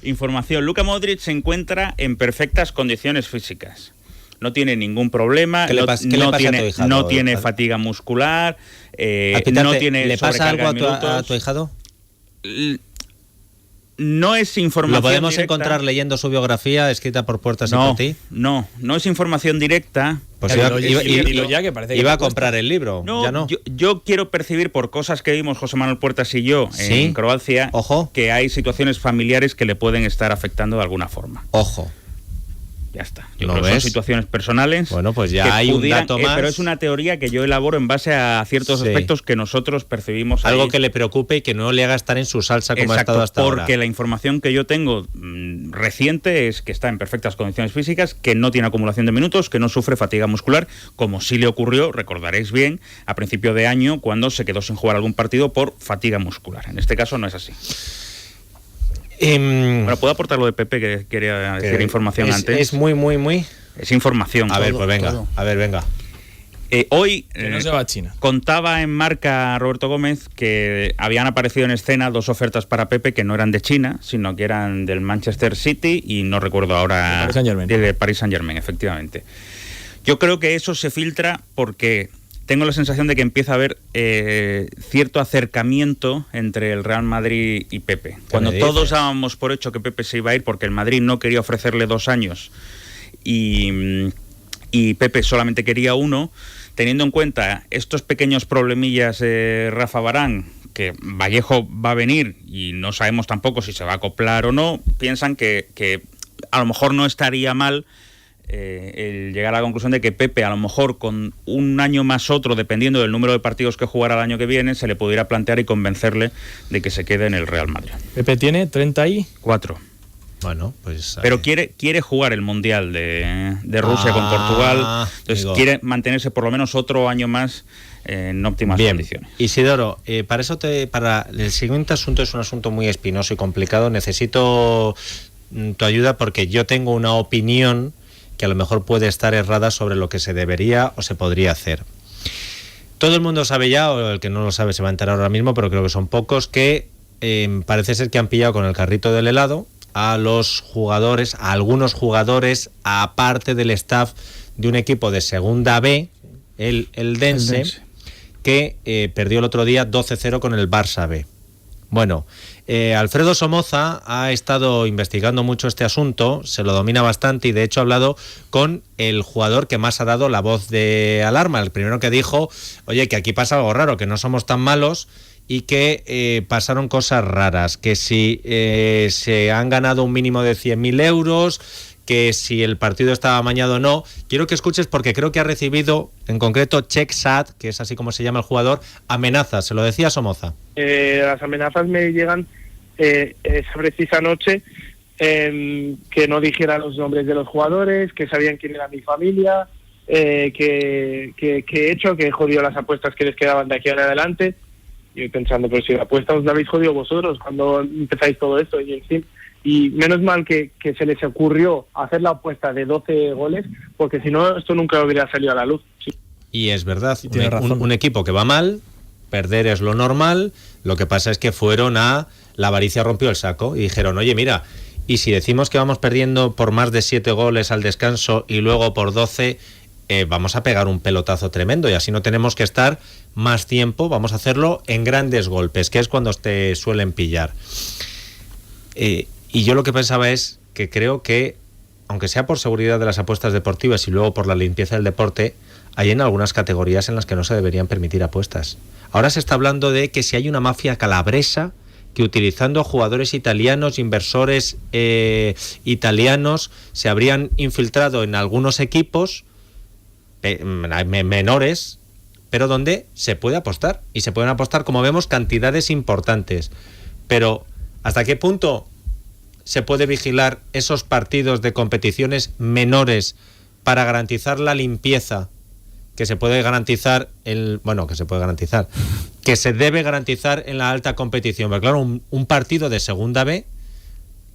Información. Luka Modric se encuentra en perfectas condiciones físicas. No tiene ningún problema, no tiene fatiga muscular, no tiene ¿Le pasa algo a tu ahijado? No es información ¿Lo podemos directa. Encontrar leyendo su biografía escrita por Puertas y por ti? No es información directa. Pues iba a comprar el libro. No, ya no. Yo quiero percibir por cosas que vimos José Manuel Puertas y yo en Croacia, que hay situaciones familiares que le pueden estar afectando de alguna forma. Ojo. Ya está. Yo creo que son situaciones personales. Bueno, pues ya hay un dato más. Pero es una teoría que yo elaboro en base a ciertos aspectos que nosotros percibimos. Algo que le preocupe y que no le haga estar en su salsa como ha estado hasta ahora. Porque la información que yo tengo reciente es que está en perfectas condiciones físicas, que no tiene acumulación de minutos, que no sufre fatiga muscular, como sí le ocurrió, recordaréis bien, a principio de año, cuando se quedó sin jugar algún partido por fatiga muscular. En este caso no es así. Bueno, ¿puedo aportar lo de Pepe, que quería decir información antes? Es muy... Es información. A ver, pues venga. A ver, venga. Hoy que no se va a China. Contaba en Marca Roberto Gómez que habían aparecido en escena 2 ofertas para Pepe que no eran de China, sino que eran del Manchester City y no recuerdo ahora... De Paris Saint-Germain, efectivamente. Yo creo que eso se filtra porque... Tengo la sensación de que empieza a haber cierto acercamiento entre el Real Madrid y Pepe. Cuando todos dábamos por hecho que Pepe se iba a ir porque el Madrid no quería ofrecerle 2 años y Pepe solamente quería 1, teniendo en cuenta estos pequeños problemillas de Rafa Varane, que Vallejo va a venir y no sabemos tampoco si se va a acoplar o no, piensan que a lo mejor no estaría mal el llegar a la conclusión de que Pepe, a lo mejor con un año más otro, dependiendo del número de partidos que jugará el año que viene, se le pudiera plantear y convencerle de que se quede en el Real Madrid. Pepe tiene 34. Bueno, pues... Pero quiere jugar el Mundial de Rusia con Portugal, entonces quiere mantenerse por lo menos otro año más en óptimas condiciones. Isidoro, para el siguiente asunto es un asunto muy espinoso y complicado. Necesito tu ayuda porque yo tengo una opinión que a lo mejor puede estar errada sobre lo que se debería o se podría hacer. Todo el mundo sabe ya, o el que no lo sabe se va a enterar ahora mismo, pero creo que son pocos, que parece ser que han pillado con el carrito del helado a algunos jugadores, aparte del staff de un equipo de Segunda B, el Dense, que perdió el otro día 12-0 con el Barça B. Bueno, Alfredo Somoza ha estado investigando mucho este asunto, se lo domina bastante y de hecho ha hablado con el jugador que más ha dado la voz de alarma, el primero que dijo, oye, que aquí pasa algo raro, que no somos tan malos y que pasaron cosas raras, que si se han ganado un mínimo de 100.000 euros, que si el partido estaba amañado o no. Quiero que escuches porque creo que ha recibido, en concreto, Cheksat, que es así como se llama el jugador, amenazas. Se lo decía Somoza. Las amenazas me llegan esa precisa noche, que no dijera los nombres de los jugadores, que sabían quién era mi familia, que he hecho, que he jodido las apuestas que les quedaban de aquí en adelante. Y pensando, pero si la apuesta os la habéis jodido vosotros cuando empezáis todo esto. Y en fin, y menos mal que se les ocurrió hacer la apuesta de 12 goles, porque si no, esto nunca hubiera salido a la luz. Sí. Y es verdad, un equipo que va mal, perder es lo normal, lo que pasa es que fueron la avaricia rompió el saco y dijeron, oye, mira, Y si decimos que vamos perdiendo por más de 7 goles al descanso y luego por 12, vamos a pegar un pelotazo tremendo y así no tenemos que estar más tiempo, vamos a hacerlo en grandes golpes, que es cuando te suelen pillar. Y yo lo que pensaba es que creo que, aunque sea por seguridad de las apuestas deportivas y luego por la limpieza del deporte, hay en algunas categorías en las que no se deberían permitir apuestas. Ahora se está hablando de que si hay una mafia calabresa que utilizando jugadores italianos, inversores italianos, se habrían infiltrado en algunos equipos menores, pero donde se puede apostar, y se pueden apostar, como vemos, cantidades importantes. Pero ¿hasta qué punto se puede vigilar esos partidos de competiciones menores para garantizar la limpieza que se puede garantizar que se debe garantizar en la alta competición? Pero claro, un partido de segunda B,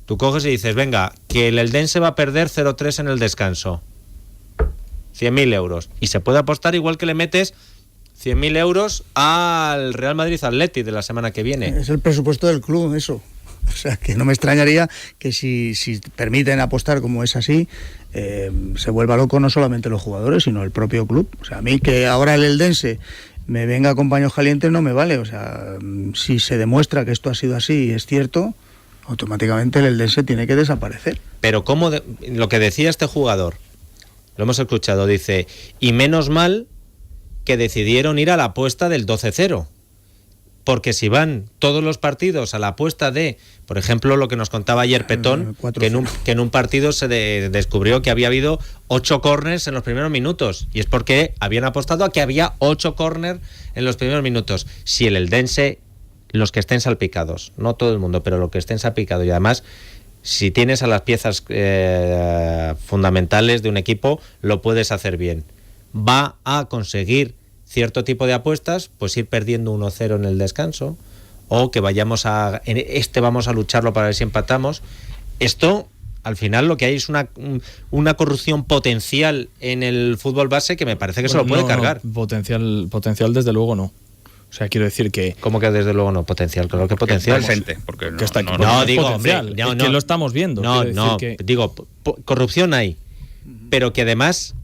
tú coges y dices, venga, que el Eldense va a perder 0-3 en el descanso, 100.000 euros, y se puede apostar igual que le metes 100.000 euros al Real Madrid Athletic de la semana que viene. Es el presupuesto del club, eso. O sea, que no me extrañaría que si permiten apostar como es así, se vuelva loco no solamente los jugadores, sino el propio club. O sea, a mí que ahora el Eldense me venga con paños calientes no me vale. O sea, si se demuestra que esto ha sido así y es cierto, automáticamente el Eldense tiene que desaparecer. Pero lo que decía este jugador, lo hemos escuchado, dice, y menos mal que decidieron ir a la apuesta del 12-0. Porque si van todos los partidos a la apuesta de, por ejemplo, lo que nos contaba ayer Petón, que en un partido se descubrió que había habido 8 córners en los primeros minutos, y es porque habían apostado a que había 8 córners en los primeros minutos. Si el Eldense, los que estén salpicados, no todo el mundo, pero los que estén salpicados, y además, si tienes a las piezas fundamentales de un equipo, lo puedes hacer bien. Va a conseguir cierto tipo de apuestas, pues ir perdiendo 1-0 en el descanso, o que vamos a lucharlo para ver si empatamos. Esto, al final, lo que hay es una corrupción potencial en el fútbol base que me parece que se lo puede cargar. No, potencial desde luego no. O sea, quiero decir que... ¿Cómo que desde luego no? Potencial, claro que potencial. Presente, porque que está aquí. Digo, hombre, que lo estamos viendo. Digo, corrupción hay, pero que además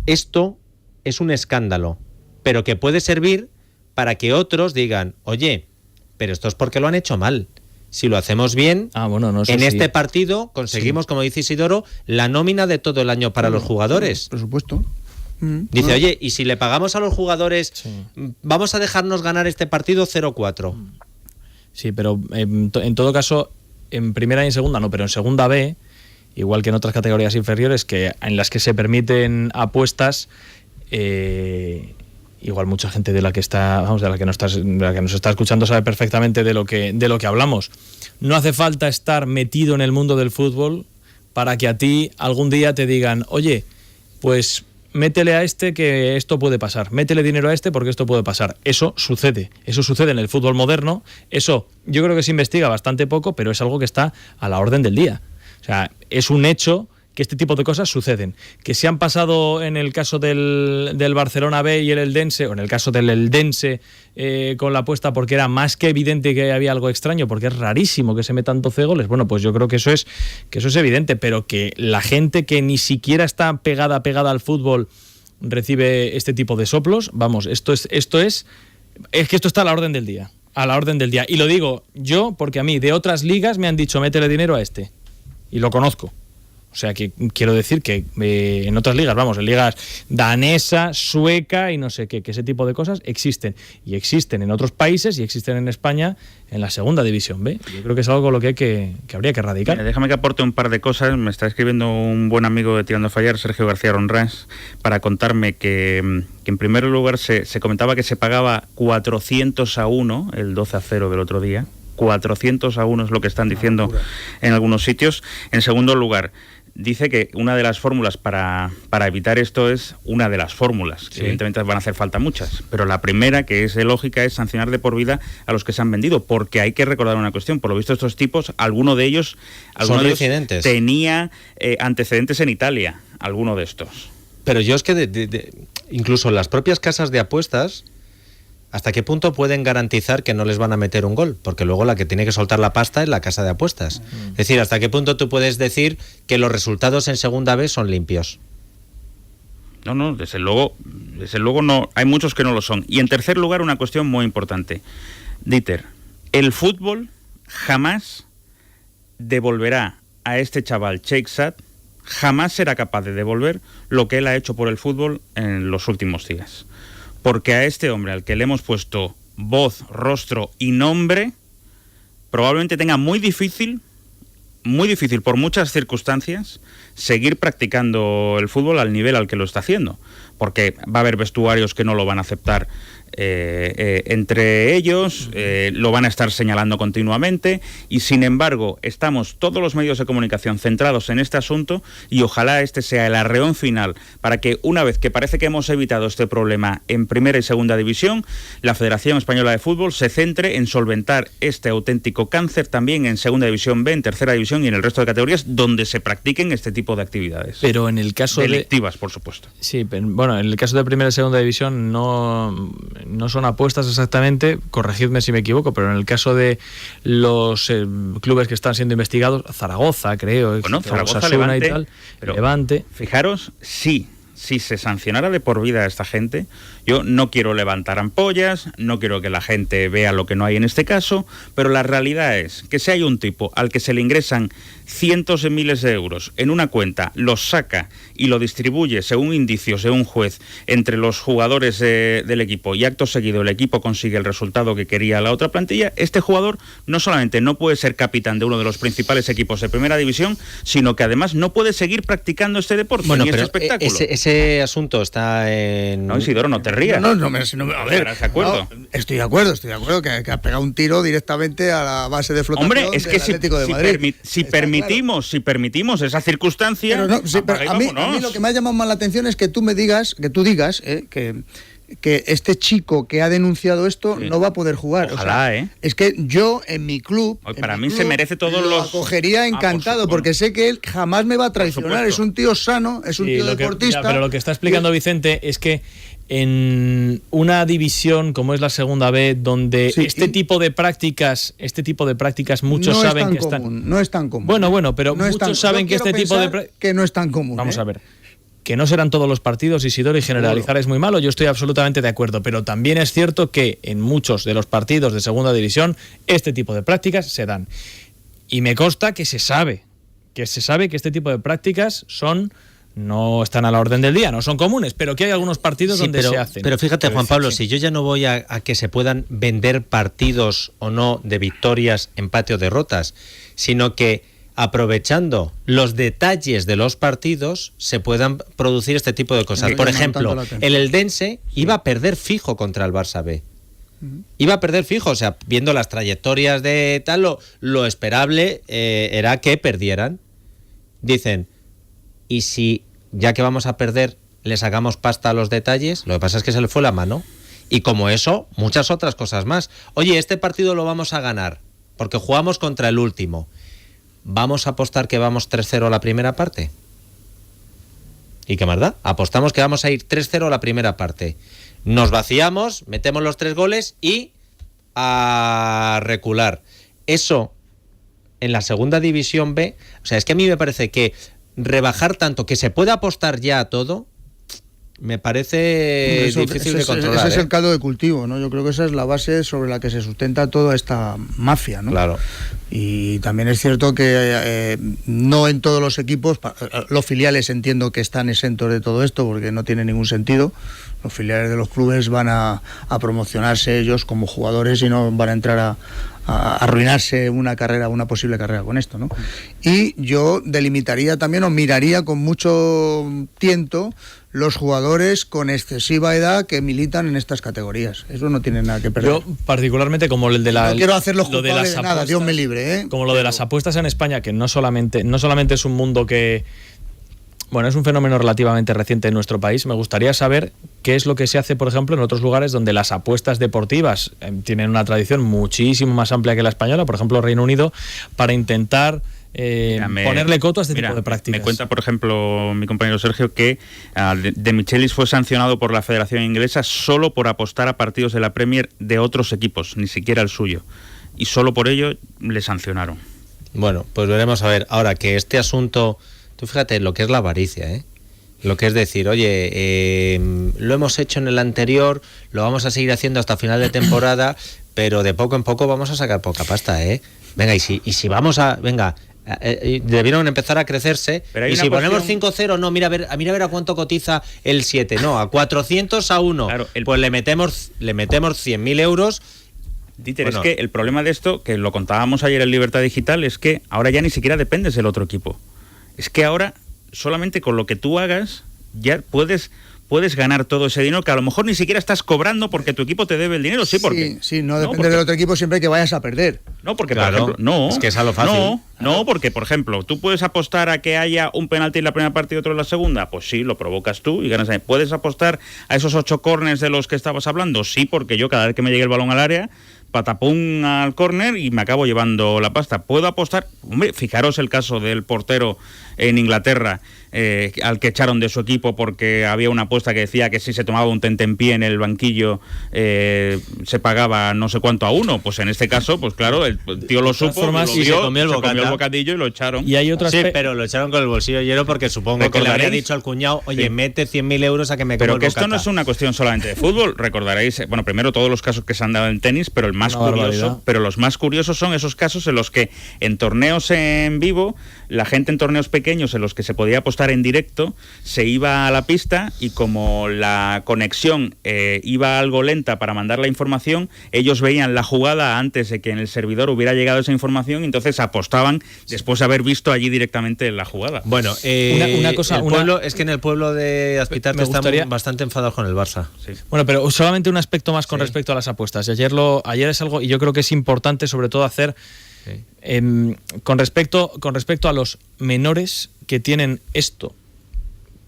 esto es un escándalo, pero que puede servir para que otros digan, oye, pero esto es porque lo han hecho mal. Si lo hacemos bien, este partido conseguimos, como dice Isidoro, la nómina de todo el año para los jugadores. Por supuesto. Dice, oye, y si le pagamos a los jugadores, vamos a dejarnos ganar este partido 0-4. Sí, pero en todo caso, en primera y en segunda no, pero en segunda B, igual que en otras categorías inferiores, en las que se permiten apuestas, igual mucha gente de la que nos está escuchando sabe perfectamente de lo que hablamos. No hace falta estar metido en el mundo del fútbol para que a ti algún día te digan, oye, pues métele a este que esto puede pasar, métele dinero a este porque esto puede pasar. Eso sucede en el fútbol moderno. Eso yo creo que se investiga bastante poco, pero es algo que está a la orden del día. O sea, es un hecho que este tipo de cosas suceden. Que se han pasado en el caso del Barcelona B y el Eldense, o en el caso del Eldense con la apuesta porque era más que evidente que había algo extraño, porque es rarísimo que se metan 12 goles. Bueno, pues yo creo que eso es evidente, pero que la gente que ni siquiera está pegada al fútbol recibe este tipo de soplos, vamos, esto es que esto está a la orden del día. A la orden del día. Y lo digo yo porque a mí de otras ligas me han dicho métele dinero a este. Y lo conozco. O sea, que quiero decir que en otras ligas, en ligas danesa, sueca y no sé qué, que ese tipo de cosas existen. Y existen en otros países y existen en España en la segunda división B. Yo creo que es algo con lo que habría que erradicar. Déjame que aporte un par de cosas. Me está escribiendo un buen amigo de Tirando a Fallar, Sergio García Ronrás, para contarme que en primer lugar se comentaba que se pagaba 400-1 el 12-0 del otro día. 400-1 es lo que están diciendo en algunos sitios. En segundo lugar, dice que una de las fórmulas para evitar esto es una de las fórmulas. Sí. Evidentemente van a hacer falta muchas, pero la primera, que es de lógica, es sancionar de por vida a los que se han vendido, porque hay que recordar una cuestión. Por lo visto, estos tipos, alguno de ellos tenía antecedentes en Italia, alguno de estos. Pero yo es que incluso las propias casas de apuestas, ¿hasta qué punto pueden garantizar que no les van a meter un gol? Porque luego la que tiene que soltar la pasta es la casa de apuestas. Es decir, ¿hasta qué punto tú puedes decir que los resultados en segunda B son limpios? No, desde luego no. Hay muchos que no lo son. Y en tercer lugar, una cuestión muy importante. Dieter, el fútbol jamás devolverá a este chaval Sheikh Saad, jamás será capaz de devolver lo que él ha hecho por el fútbol en los últimos días. Porque a este hombre al que le hemos puesto voz, rostro y nombre, probablemente tenga muy difícil por muchas circunstancias, seguir practicando el fútbol al nivel al que lo está haciendo. Porque va a haber vestuarios que no lo van a aceptar entre ellos, lo van a estar señalando continuamente, y sin embargo estamos todos los medios de comunicación centrados en este asunto, y ojalá este sea el arreón final para que, una vez que parece que hemos evitado este problema en primera y segunda división, la Federación Española de Fútbol se centre en solventar este auténtico cáncer también en segunda división B, en tercera división y en el resto de categorías donde se practiquen este tipo de actividades. Pero en el caso delictivas, por supuesto. Sí, pero, bueno, en el caso de primera y segunda división no son apuestas exactamente, corregidme si me equivoco, pero en el caso de los clubes que están siendo investigados, Zaragoza, creo, bueno, Zaragoza, Levante, y tal, Levante. Fijaros, si se sancionara de por vida a esta gente, yo no quiero levantar ampollas, no quiero que la gente vea lo que no hay en este caso, pero la realidad es que si hay un tipo al que se le ingresan cientos de miles de euros en una cuenta, los saca y lo distribuye según indicios de un juez entre los jugadores del equipo, y acto seguido el equipo consigue el resultado que quería la otra plantilla, este jugador no solamente no puede ser capitán de uno de los principales equipos de primera división, sino que además no puede seguir practicando este deporte, ni este espectáculo. Ese asunto está en... No, Isidoro, no te rías. A ver, estoy de acuerdo que ha pegado un tiro directamente a la base de flotación. Hombre, es que Atlético de Madrid. Si permitimos esa circunstancia, pero a mí lo que me ha llamado más la atención es que tú digas que este chico que ha denunciado esto no va a poder jugar. Ojalá, Es que yo en mi club, se merece todos lo los... acogería encantado, porque sé que él jamás me va a traicionar. Es un tío sano, es un tío deportista. Pero lo que está explicando Vicente es que en una división como es la segunda B, donde este tipo de prácticas muchos saben que están... No es tan común. Bueno, pero muchos saben que este tipo de... que no es tan común. Vamos a ver. Que no serán todos los partidos, Isidoro, y generalizar es muy malo, yo estoy absolutamente de acuerdo, pero también es cierto que en muchos de los partidos de segunda división este tipo de prácticas se dan. Y me consta que se sabe que este tipo de prácticas no están a la orden del día, no son comunes, pero que hay algunos partidos donde se hacen. Pero fíjate, Juan Pablo, si yo ya no voy a que se puedan vender partidos o no de victorias, empate o derrotas, sino que aprovechando los detalles de los partidos se puedan producir este tipo de cosas. Por ejemplo, el Eldense iba a perder fijo contra el Barça B. Iba a perder fijo, o sea, viendo las trayectorias de tal, lo esperable era que perdieran. Dicen, ¿y si ya que vamos a perder le sacamos pasta a los detalles? Lo que pasa es que se le fue la mano. Y como eso, muchas otras cosas más. Oye, este partido lo vamos a ganar porque jugamos contra el último. ¿Vamos a apostar que vamos 3-0 a la primera parte? ¿Y qué más da? Apostamos que vamos a ir 3-0 a la primera parte. Nos vaciamos, metemos los 3 goles y a recular. Eso en la segunda división B, o sea, es que a mí me parece que rebajar tanto que se puede apostar ya a todo, me parece difícil de controlar. Ese es el caldo de cultivo, ¿no? Yo creo que esa es la base sobre la que se sustenta toda esta mafia, ¿no? Claro. Y también es cierto que no en todos los equipos, los filiales entiendo que están exentos de todo esto porque no tiene ningún sentido. Los filiales de los clubes van a promocionarse ellos como jugadores y no van a entrar a arruinarse una posible carrera con esto, ¿no? Y yo delimitaría también o miraría con mucho tiento los jugadores con excesiva edad que militan en estas categorías. Eso no tiene nada que perder. Yo particularmente como el de la... No quiero hacerlos culpables de nada, Dios me libre, ¿eh? Como lo de las apuestas en España, que no solamente es un mundo que... Bueno, es un fenómeno relativamente reciente en nuestro país. Me gustaría saber qué es lo que se hace, por ejemplo, en otros lugares donde las apuestas deportivas tienen una tradición muchísimo más amplia que la española, por ejemplo, Reino Unido, para intentar ponerle coto a este tipo de prácticas. Me cuenta, por ejemplo, mi compañero Sergio, que De Michelis fue sancionado por la Federación Inglesa solo por apostar a partidos de la Premier de otros equipos, ni siquiera el suyo. Y solo por ello le sancionaron. Bueno, pues veremos a ver. Ahora que este asunto, tú fíjate lo que es la avaricia, ¿eh? Lo que es decir, oye, lo hemos hecho en el anterior, lo vamos a seguir haciendo hasta final de temporada, pero de poco en poco vamos a sacar poca pasta, ¿eh? Venga, y si vamos a... Venga, debieron empezar a crecerse, y si ponemos 5-0, no, mira a ver a cuánto cotiza el 7, no, a 400 a 1, claro, pues le metemos 100.000 euros. Dieter, bueno, es que el problema de esto, que lo contábamos ayer en Libertad Digital, es que ahora ya ni siquiera dependes del otro equipo. Es que ahora solamente con lo que tú hagas ya puedes ganar todo ese dinero que a lo mejor ni siquiera estás cobrando porque tu equipo te debe el dinero, no depende del otro equipo siempre que vayas a perder. No, porque claro, por ejemplo, es que es a lo fácil. No, porque por ejemplo, tú puedes apostar a que haya un penalti en la primera parte y otro en la segunda, pues sí, lo provocas tú y ganas ahí. ¿Puedes apostar a esos 8 córners de los que estabas hablando? Sí, porque yo cada vez que me llegue el balón al área, patapum al córner y me acabo llevando la pasta. ¿Puedo apostar? Hombre, fijaros el caso del portero en Inglaterra, al que echaron de su equipo porque había una apuesta que decía que si se tomaba un tentempié en el banquillo se pagaba no sé cuánto a 1. Pues en este caso, pues claro, el tío lo supo, y se comió el bocadillo y lo echaron. Y hay otro sí, pero lo echaron con el bolsillo lleno porque supongo que le habría dicho al cuñado, oye, mete 100.000 euros a que me coma el bocata. Pero que esto no es una cuestión solamente de fútbol, recordaréis, bueno, primero todos los casos que se han dado en tenis, pero los más curiosos son esos casos en los que en torneos en vivo, la gente en torneos pequeños en los que se podía apostar en directo, se iba a la pista y como la conexión iba algo lenta para mandar la información, ellos veían la jugada antes de que en el servidor hubiera llegado esa información y entonces apostaban después de haber visto allí directamente la jugada. Bueno, es que en el pueblo de Azpitarte están bastante enfadados con el Barça. Sí. Bueno, pero solamente un aspecto más con respecto a las apuestas. Ayer es algo, y yo creo que es importante sobre todo hacer con respecto a los menores que tienen esto,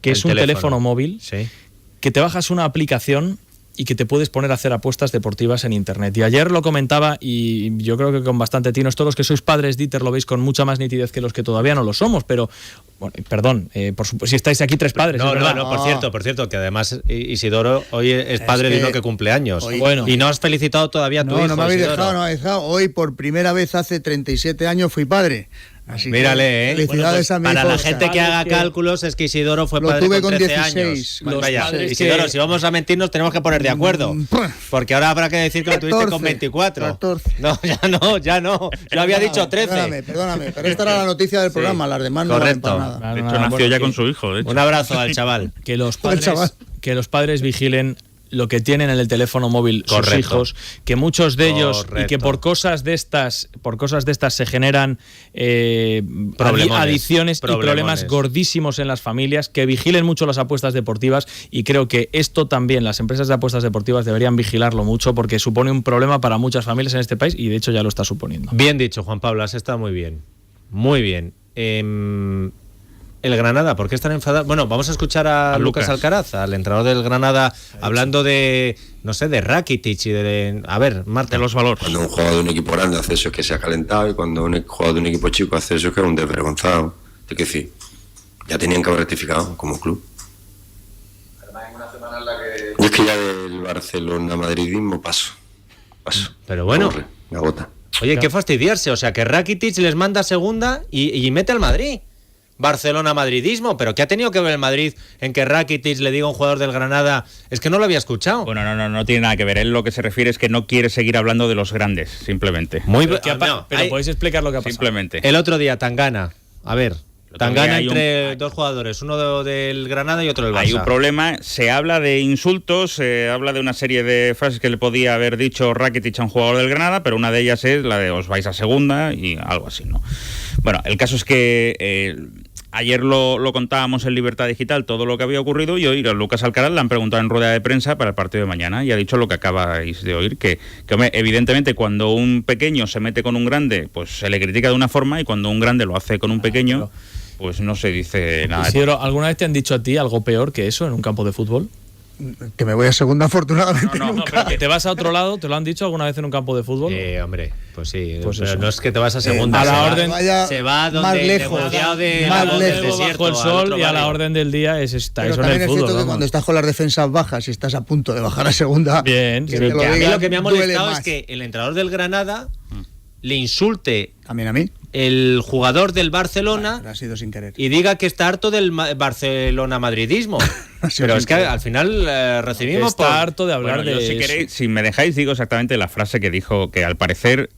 que es un teléfono móvil, que te bajas una aplicación y que te puedes poner a hacer apuestas deportivas en internet. Y ayer lo comentaba, y yo creo que con bastante tino, todos los que sois padres, Dieter, lo veis con mucha más nitidez que los que todavía no lo somos, pero, bueno, perdón, por supuesto, si estáis aquí 3 padres. No, por cierto, que además Isidoro hoy es padre de uno que cumple años. Y no has felicitado todavía a tu hijo. No me habéis dejado. Hoy, por primera vez hace 37 años, fui padre. Así mírale, felicidades a mi para hijo, la gente que haga cálculos, es que Isidoro fue padre con 13 años. Vaya, Isidoro, si vamos a mentirnos tenemos que poner de acuerdo, porque ahora habrá que decir que lo tuviste con 24. 14. No, ya no. Yo había dicho 13. Perdóname, pero esta era la noticia del programa, las demás no valen para nada. De hecho, nació ya con su hijo. Un abrazo al chaval. Que los padres vigilen lo que tienen en el teléfono móvil sus hijos, que muchos de ellos y que por cosas de estas se generan adicciones y problemas gordísimos en las familias, que vigilen mucho las apuestas deportivas, y creo que esto también las empresas de apuestas deportivas deberían vigilarlo mucho porque supone un problema para muchas familias en este país y de hecho ya lo está suponiendo. Bien dicho, Juan Pablo, has estado muy bien. Muy bien. El Granada, ¿por qué están enfadados? Bueno, vamos a escuchar a Lucas Alcaraz, al entrenador del Granada, hablando de, no sé, de Rakitic y a ver, Marta, de los valores. Cuando un jugador de un equipo grande hace eso es que se ha calentado, y cuando un jugador de un equipo chico hace eso es que es un desvergonzado. Es decir, ya tenían que haber rectificado como club. Yo es que ya del Barcelona-madridismo paso. Pero bueno, me agota. Oye, qué fastidiarse, o sea, que Rakitic les manda segunda y mete al Madrid. Barcelona-madridismo, pero ¿qué ha tenido que ver el Madrid en que Rakitic le diga a un jugador del Granada? Es que no lo había escuchado. Bueno, no tiene nada que ver. Él lo que se refiere es que no quiere seguir hablando de los grandes, simplemente. Pero podéis explicar lo que ha pasado. Simplemente. El otro día, Tangana. A ver, Tangana entre dos jugadores, uno del Granada y otro del Barça. Hay un problema, se habla de insultos, se habla de una serie de frases que le podía haber dicho Rakitic a un jugador del Granada, pero una de ellas es la de os vais a segunda y algo así, ¿no? Bueno, el caso es que ayer lo contábamos en Libertad Digital, todo lo que había ocurrido, y hoy a Lucas Alcaraz le han preguntado en rueda de prensa para el partido de mañana y ha dicho lo que acabáis de oír, que hombre, evidentemente cuando un pequeño se mete con un grande, pues se le critica de una forma, y cuando un grande lo hace con un pequeño, pues no se dice nada. Isidoro, ¿alguna vez te han dicho a ti algo peor que eso en un campo de fútbol? Que me voy a segunda, afortunadamente. No, pero que te vas a otro lado, ¿te lo han dicho alguna vez en un campo de fútbol? Hombre. Pues sí, Pues pero eso. no es que te vas a segunda. a la se va- orden- se va donde más el lejos, negociado de más la voz del lejos. desierto, Bajo el al sol otro y a la barrio. orden del día es está Pero eso en también el es fútbol. cierto que vamos. cuando estás con las defensas bajas y estás a punto de bajar a segunda, Bien, que sí, te lo Que a mí digan, lo que me ha duele molestado más. es que el entrenador del Granada le insulte También a mí. el jugador del Barcelona Ha sido sin querer. y diga que está harto del Barcelona-madridismo. Pero es que al final recibimos Está harto de hablar Bueno, yo, de si eso. queréis, si me dejáis, digo exactamente la frase que dijo, que al parecer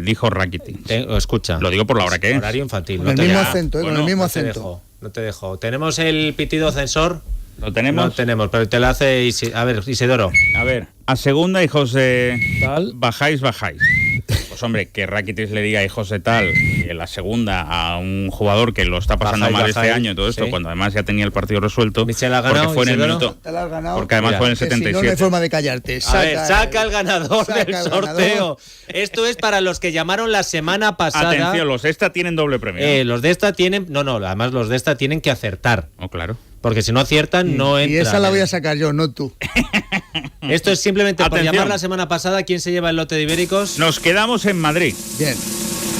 dijo Rakitic. Escucha. Lo digo por la hora que es. Horario infantil. Con el te mismo dejo. acento, con el mismo acento. No te dejo. ¿Tenemos el pitido censor? ¿Lo tenemos? No tenemos, pero te lo hace a ver, Isidoro. A ver, a segunda, hijos de Tal. bajáis. Pues hombre, que Rakitic le diga hijos de tal en la segunda a un jugador que lo está pasando Bajáis, mal este bajáis, año y todo esto, sí. cuando además ya tenía el partido resuelto. Michel ha ganado, porque fue en el Isidoro. minuto. Te la has ganado. Porque además Mira, fue en el Que si no, no hay 77. forma de callarte. A ver, saca el ganador saca del el sorteo. ganador. Esto es para los que llamaron la semana pasada. Atención, los esta tienen doble premio. Los de esta tienen. No, además los de esta tienen que acertar. Oh, claro. Porque si no aciertan, no Y entran. esa la voy a sacar yo, no tú. Esto es simplemente por Atención. llamar la semana pasada. ¿Quién se lleva el lote de ibéricos? Nos quedamos en Madrid Bien.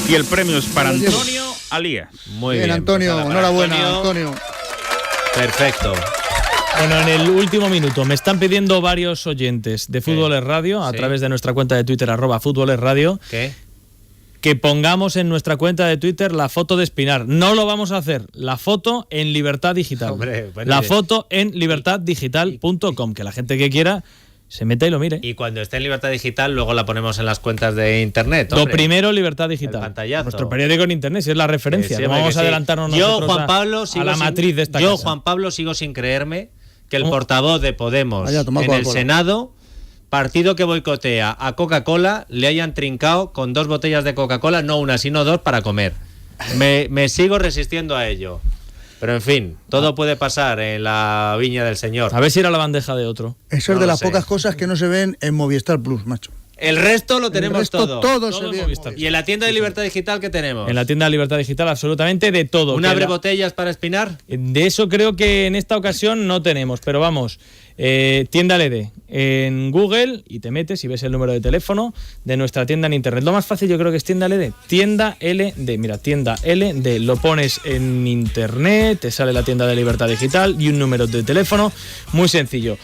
y el premio es para Lo llevo. Antonio Alías. Muy Bien, bien. Antonio. Pues nada, para Enhorabuena, Antonio. Perfecto. Bueno, en el último minuto me están pidiendo varios oyentes de Fútbol es Radio a Sí. través de nuestra cuenta de Twitter @Fútbol es Radio ¿Qué? que pongamos en nuestra cuenta de Twitter la foto de Espinar. No lo vamos a hacer. La foto en Libertad Digital. Hombre, bueno, la foto en libertaddigital.com. Que la gente que quiera se meta y lo mire. Y cuando esté en Libertad Digital, luego la ponemos en las cuentas de internet. Lo hombre. primero, Libertad Digital. El pantallazo. Nuestro periódico en internet, si es la referencia. Sí, no hombre, vamos que a sí. adelantarnos Yo, nosotros Juan Pablo, a sigo la sin- matriz de esta Yo, casa. Juan Pablo, sigo sin creerme que el ¿Cómo? portavoz de Podemos Vaya, toma en el Coca-Cola. Senado, partido que boicotea a Coca-Cola, le hayan trincado con 2 botellas de Coca-Cola, no una, sino 2 para comer. Me sigo resistiendo a ello. Pero en fin, todo puede pasar en la viña del Señor. A ver si era la bandeja de otro. Eso No es de lo las sé. pocas cosas que no se ven en Movistar Plus, macho. El resto lo tenemos El resto, todo. todo se Todo ve en Movistar. Movistar. Y en la tienda de Libertad Digital, ¿qué tenemos? En la tienda de Libertad Digital, absolutamente de todo. ¿Un Que abre la- botellas para espinar? De eso creo que en esta ocasión no tenemos, pero vamos, tienda LD en Google y te metes y ves el número de teléfono de nuestra tienda en internet. Lo más fácil yo creo que es tienda LD. Tienda LD, mira, tienda LD. Lo pones en internet, te sale la tienda de Libertad Digital y un número de teléfono muy sencillo.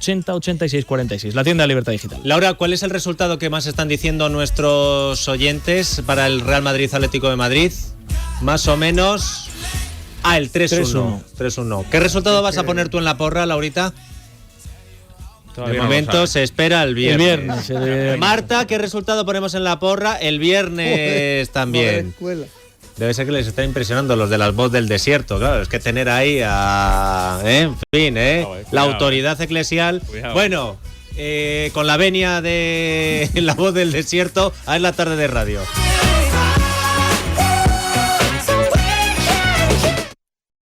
900-280-8646, la tienda de Libertad Digital. Laura, ¿cuál es el resultado que más están diciendo nuestros oyentes para el Real Madrid Atlético de Madrid? Más o menos. El 3-1. 3-1. ¿Qué resultado vas a poner tú en la porra, Laurita? Todavía De no lo momento sabe. se espera el viernes. El viernes. Marta, ¿qué resultado ponemos en la porra? El viernes también. Escuela. Debe ser que les está impresionando los de las voz del desierto, claro, es que tener ahí a... En fin, la cuidado, autoridad eclesial. Cuidado. Bueno, con la venia de la voz del desierto, a la tarde de radio.